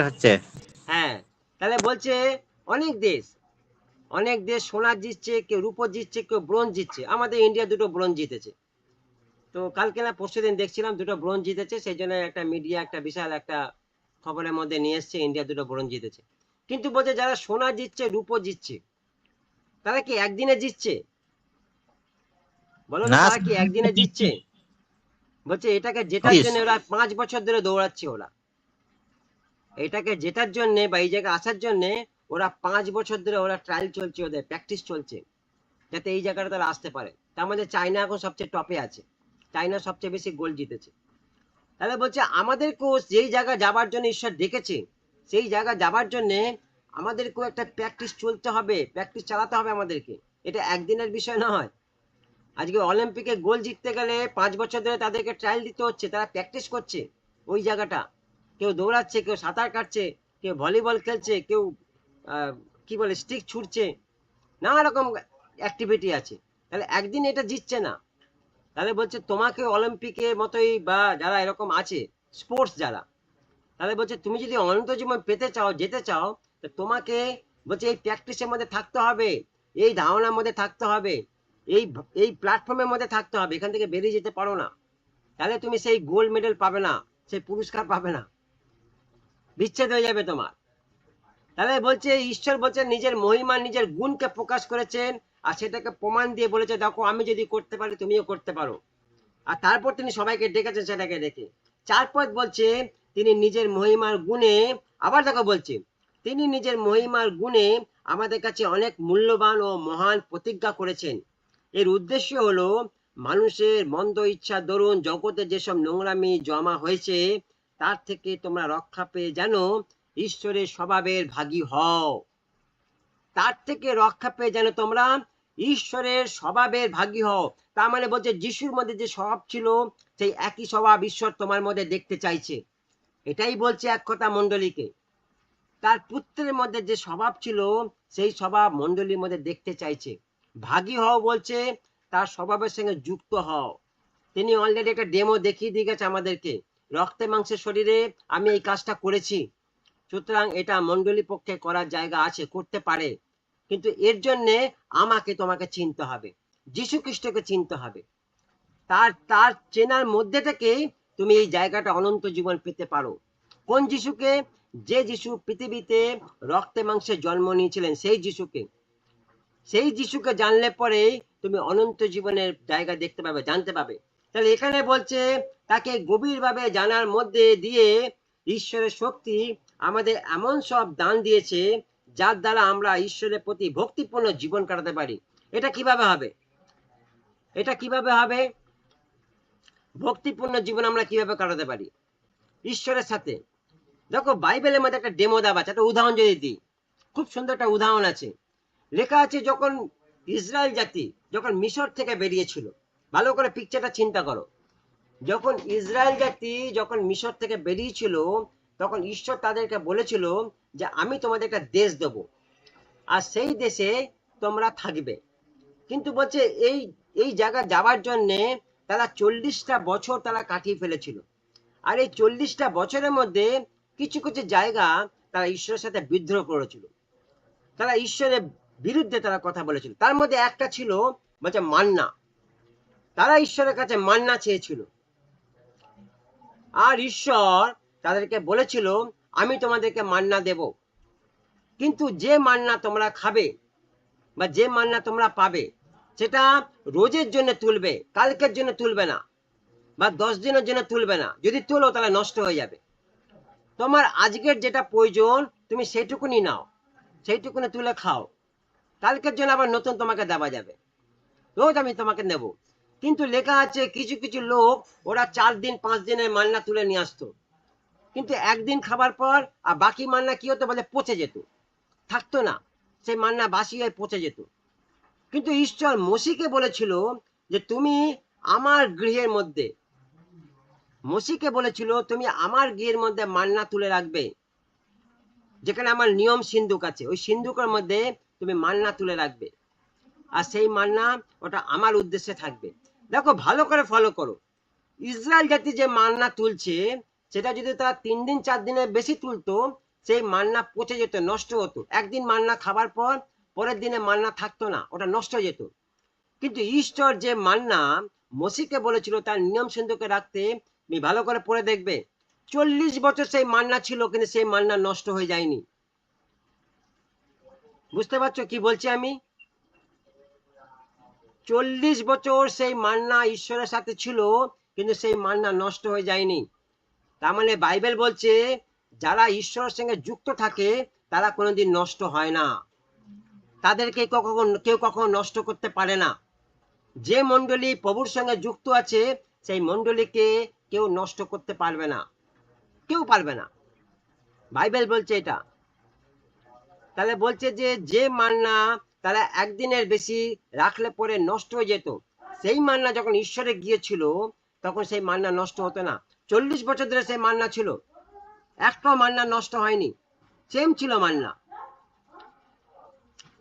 হচ্ছে। হ্যাঁ, তাহলে বলছে অনেক দেশ সোনা জিতছে, কেউ রূপো জিতছে, কেউ ব্রোঞ্জ জিতছে। আমাদের ইন্ডিয়া 2টো ব্রোঞ্জ জিতেছে। তো কালকে না পরশুদিন দেখছিলাম 2টো ব্রোঞ্জ জিতেছে, সেই জন্য একটা মিডিয়া একটা বিশাল একটা খবরের মধ্যে নিয়ে এসছে ইন্ডিয়া 2টো ব্রোঞ্জ জিতেছে। কিন্তু বলছে যারা সোনা জিতছে, রূপো জিতছে, তারা কি একদিনে জিতছে? বলো না, তারা কি একদিনে জিতছে? বলছে এটাকে জেতার জন্য ওরা 5 বছর ধরে দৌড়াচ্ছে। ওরা এটাকে জেতার জন্য বা এই জায়গায় আসার জন্য ওরা 5 বছর ধরে ওরা ট্রায়াল চলছে, ওদের প্র্যাকটিস চলছে, যাতে এই জায়গাটা তারা আসতে পারে। তার মধ্যে চায়না এখন সবচেয়ে টপে আছে, চায়না সবচেয়ে বেশি গোল জিতেছে। তাহলে বলছে আমাদেরকেও যেই জায়গা যাবার জন্য ঈশ্বর ডেকেছে, সেই জায়গা যাবার জন্য আমাদেরকেও একটা প্র্যাকটিস চলতে হবে, প্র্যাকটিস চালাতে হবে আমাদেরকে। এটা একদিনের বিষয় নয়, আজকে অলিম্পিকে গোল জিততে গেলে 5 বছর ধরে তাদেরকে ট্রায়াল দিতে হচ্ছে, তারা প্র্যাকটিস করছে ওই জায়গাটা। কেউ দৌড়াচ্ছে, কেউ সাঁতার কাটছে, কেউ ভলিবল খেলছে, কেউ কি বলে স্টিক ছুটছে, নানা রকম অ্যাক্টিভিটি আছে। তাহলে একদিন এটা জিতছে না। তাহলে বলছে তোমাকে অলিম্পিকের মতোই বা যারা এরকম আছে স্পোর্টস যারা, তাহলে বলছে তুমি যদি অনন্ত জীবন পেতে চাও, যেতে চাও, তো তোমাকে বলছে এই প্র্যাকটিসের মধ্যে থাকতে হবে, এই ধারণার মধ্যে থাকতে হবে, এই প্ল্যাটফর্মের মধ্যে থাকতে হবে। এখান থেকে বেরিয়ে যেতে পারো না, তাহলে তুমি সেই গোল্ড মেডেল পাবে না, সেই পুরস্কার পাবে না, বিচ্ছেদ হয়ে যাবে তোমার। তাহলে বলছে ঈশ্বর বলছে নিজের মহিমা, নিজের গুণকে প্রকাশ করেছেন, আর সেটাকে প্রমাণ দিয়ে বলেছে দেখো আমি যদি করতে পারি তুমিও করতে পারো। আর তারপর তিনি সবাইকে ডেকেছেন সেটাকে ডেকে। 4 পদ বলছে তিনি নিজের মহিমার গুণে, আবার দেখো বলছে তিনি নিজের মহিমার গুণে আমাদের কাছে অনেক মূল্যবান ও মহান প্রতিজ্ঞা করেছেন। এর উদ্দেশ্য হলো মানুষের মন্দ ইচ্ছা দরুন জগতে যেসব নোংরামি জমা হয়েছে তার থেকে তোমরা রক্ষা পেয়ে যেন ঈশ্বরের স্বভাবের ভাগী হও। তার থেকে রক্ষা পেয়ে যেন তোমরা ঈশ্বরের স্বভাবের ভাগী হও। তার মানে বলছে যিশুর মধ্যে যে স্বভাব ছিল সেই একই স্বভাব ঈশ্বর তোমার মধ্যে দেখতে চাইছে। এটাই বলছে এক কথা মণ্ডলীকে, তার পুত্রের মধ্যে যে স্বভাব ছিল সেই স্বভাব মণ্ডলীর মধ্যে দেখতে চাইছে। ভাগী হও বলছে তার স্বভাবের সঙ্গে যুক্ত হও। তিনি অলরেডি একটা ডেমো দেখিয়ে দিয়ে গেছে আমাদেরকে, রক্তে মাংসের শরীরে আমি এই কাজটা করেছি, সুতরাং এটা মণ্ডলী পক্ষে করার জায়গা আছে, করতে পারে, কিন্তু এর জন্য আমাকে তোমাকে চিনতে হবে, যীশু খ্রিস্টকে চিনতে হবে। তার চেনার মধ্যে থেকে তুমি এই জায়গাটা অনন্ত জীবন পেতে পারো। কোন যীশুকে? যে যীশু পৃথিবীতে রক্তে মাংসে জন্ম নিয়েছিলেন, সেই যীশুকে। সেই যীশুকে জানলে পরে তুমি অনন্ত জীবনের জায়গা দেখতে পাবে, জানতে পাবে। তাহলে এখানে বলছে তাকে গভীরভাবে জানার মধ্যে দিয়ে ঈশ্বরের শক্তি আমাদের এমন সব দান দিয়েছে যার দ্বারা আমরা ঈশ্বরের প্রতি ভক্তিপূর্ণ জীবন কাটাতে পারি। এটা কিভাবে হবে? এটা কিভাবে হবে? ভক্তিপূর্ণ জীবন আমরা কিভাবে কাটাতে পারি ঈশ্বরের সাথে? দেখো বাইবেলের মধ্যে একটা ডেমো দেওয়া আছে, একটা উদাহরণ যদি দিই, খুব সুন্দর একটা উদাহরণ আছে। লেখা আছে যখন ইসরায়েল জাতি যখন মিশর থেকে বেরিয়েছিল, ভালো করে পিকচারটা চিন্তা করো, যখন ইসরায়েল জাতি যখন মিশর থেকে বেরিয়েছিল তখন ঈশ্বর তাদেরকে বলেছিল যে আমি তোমাদের একটা দেশ দেব, আর সেই দেশে তোমরা থাকবে। কিন্তু বলছে এই এই জায়গা যাওয়ার জন্যে তারা 40টা বছর তারা কাটিয়ে ফেলেছিল। আর এই 40টা বছরের মধ্যে কিছু কিছু জায়গা তারা ঈশ্বরের সাথে বিদ্রোহ করেছিল, তারা ঈশ্বরের বিরুদ্ধে তারা কথা বলেছিল। তার মধ্যে একটা ছিল বলছে মান্না, তারা ঈশ্বরের কাছে মান্না চেয়েছিল, আর ঈশ্বর তাদেরকে বলেছিল আমি তোমাদেরকে মান্না দেব, কিন্তু যে মান্না তোমরা খাবে বা যে মান্না তোমরা পাবে সেটা রোজের জন্য তুলবে, কালকের জন্য তুলবে না, বা 10 দিনের জন্য তুলবে না। যদি তোলো তাহলে নষ্ট হয়ে যাবে। তোমার আজকের যেটা প্রয়োজন তুমি সেইটুকুনি নাও, সেইটুকুনি তুলে খাও, কালকের জন্য আবার নতুন তোমাকে দেওয়া যাবে, রোজ আমি তোমাকে নেব। কিন্তু লেখা আছে কিছু কিছু লোক ওরা 4 দিন 5 দিনের মান্না তুলে নিয়ে আসতো, কিন্তু একদিন খাবার পর আর বাকি মান্না কি হতো বলে পচে যেত, থাকতো না, সেই মান্না বাসি হয়ে পচে যেত। কিন্তু ঈশ্বর মসিকে বলেছিল যে তুমি আমার গৃহের মধ্যে, মসিকে বলেছিল তুমি আমার গৃহের মধ্যে মান্না তুলে রাখবে, যেখানে আমার নিয়ম সিন্ধুক আছে, ওই সিন্ধুকের মধ্যে তুমি মান্না তুলে রাখবে, আর সেই মান্না ওটা আমার উদ্দেশ্যে থাকবে। দেখো ভালো করে ফলো করো, ইসরায়েল জাতি যে মান্না তুলছে সেটা যদি তারা 3 দিন 4 দিনের বেশি তুলতো সেই মান্না পচে যেত, নষ্ট হতো। একদিন মান্না খাবার পর পরের দিনে মান্না থাকতো না, ওটা নষ্ট হয়ে যেত। কিন্তু ঈশ্বর যে মান্না মসিকে বলেছিল তার নিয়ম সিন্ধুকে রাখতে, তুমি ভালো করে পড়ে দেখবে 40 বছর সেই মান্না ছিল, কিন্তু সেই মান্না নষ্ট হয়ে যায়নি। বুঝতে পারছো কি বলছি আমি? 40 বছর সেই মান্না ঈশ্বরের সাথে ছিল, কিন্তু সেই মান্না নষ্ট হয়ে যায়নি। তার মানে বাইবেল বলছে যারা ঈশ্বরের সঙ্গে যুক্ত থাকে তারা কোনোদিন নষ্ট হয় না, তাদেরকে কেউ কখনো নষ্ট করতে পারে না। যে মণ্ডলী প্রভুর সঙ্গে যুক্ত আছে সেই মণ্ডলীকে কেউ নষ্ট করতে পারবে না, কেউ পারবে না, বাইবেল বলছে এটা। তাহলে বলছে যে যে মান্না তারা একদিনের বেশি রাখলে পরে নষ্ট হয়ে যেত, সেই মান্না যখন ঈশ্বরে গিয়েছিল তখন সেই মান্না নষ্ট হতো না। 40 বছর ধরে সেই মান্না ছিল, একটাও মান্না নষ্ট হয়নি, সেম ছিল মান্না।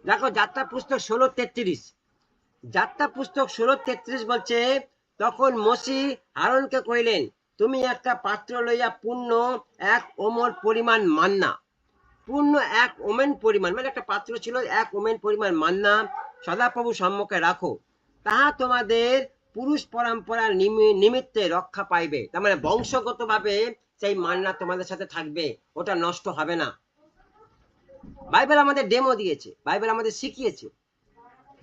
দেখো যাত্রা পুস্তক 16:33, যাত্রা পুস্তক 16:33 বলছে, তখন মসি হারনকে কইলেন, তুমি একটা পাত্র লইয়া পূর্ণ 1 ওমর পরিমাণ মান্না, পূর্ণ 1 ওমেন পরিমাণ, মানে একটা পাত্র ছিল 1 ওমেন পরিমাণ মান্না সদাপ্রভু সম্মুখে রাখো, তাহা তোমাদের পুরুষ পরম্পরা নিমিত্তে রক্ষা পাইবে। তার মানে বংশগতভাবে সেই মান্না তোমাদের সাথে থাকবে, ওটা নষ্ট হবে না। বাইবেল আমাদের ডেমো দিয়েছে, বাইবেল আমাদের শিখিয়েছে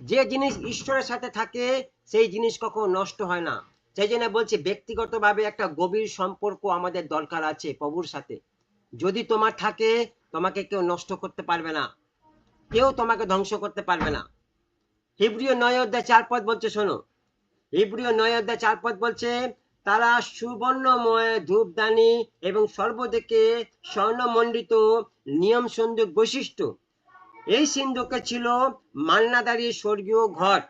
যে জিনিস ঈশ্বরের সাথে থাকে সেই জিনিস কখনো নষ্ট হয় না। সেই জন্য বলছি ব্যক্তিগতভাবে একটা গভীর সম্পর্ক আমাদের দরকার আছে প্রভুর সাথে। যদি তোমার থাকে, তোমাকে কেউ নষ্ট করতে পারবে না, কেউ তোমাকে ধ্বংস করতে পারবে না। হিব্রিয় 9:4 বলছে, শোনো, হিব্রিয় 9:4 বলছে, তারা সুবর্ণময় ধূপদানি এবং সর্বদিকে স্বর্ণমণ্ডিত নিয়ম সন্দুক বৈশিষ্ট্য, এই সিন্ধুকে ছিল মান্নাদারি স্বর্গীয় ঘট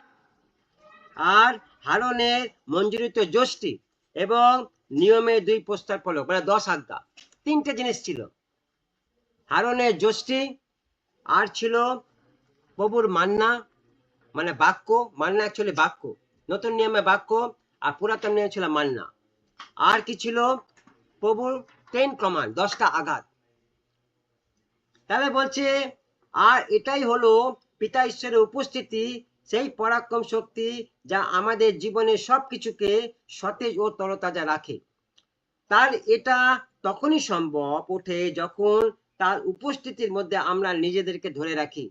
আর হারনের মঞ্জুরিত যষ্টি এবং নিয়মের 2 প্রস্তর ফলক, মানে 10 আজ্ঞা। 3টে জিনিস ছিল, হারনের যষ্টি, আর ছিল প্রভুর মান্না, মানে বাক্য। মান্না অ্যাকচুয়ালি বাক্য, নতুন নিয়মে বাক্য, আর পুরাতন নিয়ম ছিল মান্না। আর কি ছিল? প্রভুর 10 কমান্ড, 10টা আঘাত। তাহলে বলছে, আর এটাই হলো পিতা ঈশ্বরের উপস্থিতি, সেই পরাক্রম শক্তি যা আমাদের জীবনের সবকিছুকে সতেজ ও তরতাজা রাখে। তার এটা তখনই সম্ভব ওঠে যখন তার উপস্থিতির মধ্যে আমরা নিজেদেরকে ধরে রাখি,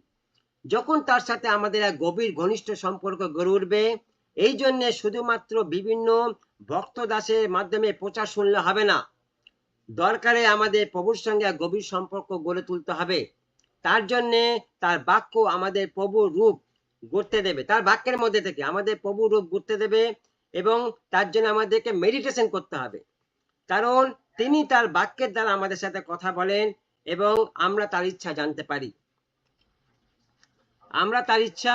যখন তার সাথে আমাদের এক গভীর ঘনিষ্ঠ সম্পর্ক গড়ে উঠবে। এই জন্য শুধুমাত্র বিভিন্ন ভক্ত দাসের মাধ্যমে প্রচার শুনলে হবে না, দরকারে আমাদের প্রভুর সঙ্গে এক গভীর সম্পর্ক গড়ে তুলতে হবে। তার জন্য তার বাক্য আমাদের প্রভুর রূপ গড়তে দেবে, তার বাক্যের মধ্যে থেকে আমাদের প্রভুর রূপ গড়তে দেবে, এবং তার জন্য আমাদেরকে মেডিটেশন করতে হবে, কারণ তিনি তার বাক্যের দ্বারা আমাদের সাথে কথা বলেন এবং আমরা তার ইচ্ছা জানতে পারি। আমরা তার ইচ্ছা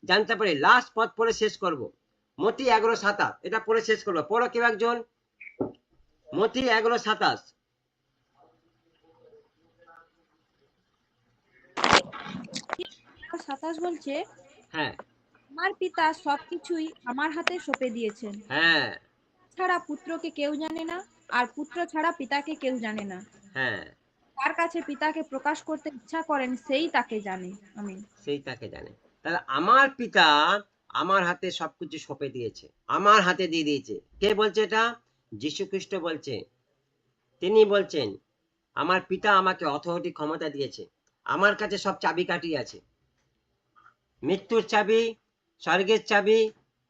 জানতে পারি। লাস্ট পদ পড়ে শেষ করব, মতি 11:27, এটা পড়ে শেষ করবো। পড়ো কেউ একজন, মতি 11:27। 27 বলছে, হ্যাঁ আমার পিতা সবকিছুই আমার হাতে সঁপে দিয়েছেন, হ্যাঁ ছাড়া পুত্রকে কেউ জানে না, আর পুত্র ছাড়া পিতাকে কেউ জানে না। হ্যাঁ, তার কাছে পিতাকে প্রকাশ করতে ইচ্ছা করেন সেই তাকে জানে। আমিন। সেই তাকে জানে। তাহলে আমার পিতা আমার হাতে সবকিছু সঁপে দিয়েছে, আমার হাতে দিয়ে দিয়েছে। কে বলছে এটা? যীশু খ্রিস্ট বলছে। তিনি বলছেন, আমার পিতা আমাকে অথরিটি ক্ষমতা দিয়েছে, আমার কাছে সব চাবিকাঠি আছে, মৃত্যুর চাবি, স্বর্গের চাবি,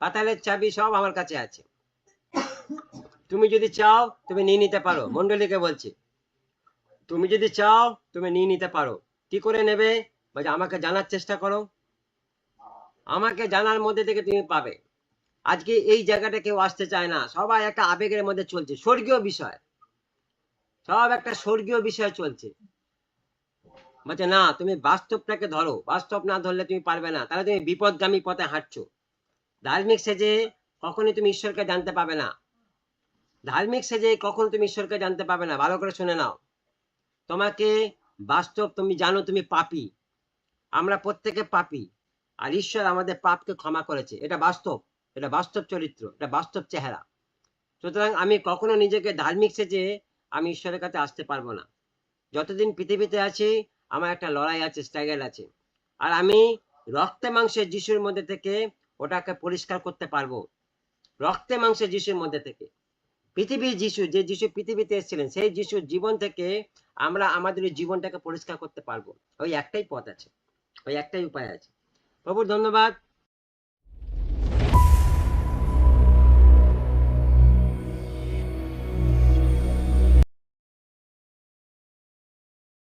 পাতালের চাবি, সব আমার কাছে আছে। তুমি যদি চাও তুমি নিয়ে নিতে পারো। মন্ডলীকে বলছি, তুমি যদি চাও তুমি নিয়ে নিতে পারো। কি করে নেবে? বলছে আমাকে জানার চেষ্টা করো, আমাকে জানার মধ্যে থেকে তুমি পাবে। আজকে এই জায়গাটা কেউ আসতে চায় না, সবাই একটা আবেগের মধ্যে চলছে, স্বর্গীয় বিষয়, সব একটা স্বর্গীয় বিষয় চলছে। বলছে না, তুমি বাস্তবটাকে ধরো, বাস্তব না ধরলে তুমি পারবে না, তাহলে তুমি বিপদগামী পথে হাঁটছো। ধার্মিক সেজে কখনোই তুমি ঈশ্বরকে জানতে পাবে না, ধার্মিক সেজে কখনো তুমি ঈশ্বরকে জানতে পাবে না। ভালো করে শুনে নাও, তোমাকে বাস্তব, তুমি জানো তুমি পাপী, আমরা প্রত্যেকে পাপী, আর ঈশ্বর আমাদের পাপকে ক্ষমা করেছে। এটা বাস্তব, এটা বাস্তব চরিত্র, এটা বাস্তব চেহারা। সুতরাং আমি কখনো নিজেকে ধার্মিক সেজে আমি ঈশ্বরের কাছে আসতে পারবো না। যতদিন পৃথিবীতে আছি আমার একটা লড়াই আছে, স্ট্রাগল আছে, আর আমি রক্তে মাংসের যিশুর মধ্যে থেকে ওটাকে পরিষ্কার করতে পারবো। রক্তে মাংসের যিশুর মধ্যে থেকে, পৃথিবীর যিশু, যে যিশু পৃথিবীতে এসেছিলেন, সেই যিশুর জীবন থেকে আমরা আমাদের জীবনটাকে পরিষ্কার করতে পারবো। ওই একটাই পথ আছে, ওই একটাই উপায় আছে। প্রভুর ধন্যবাদ।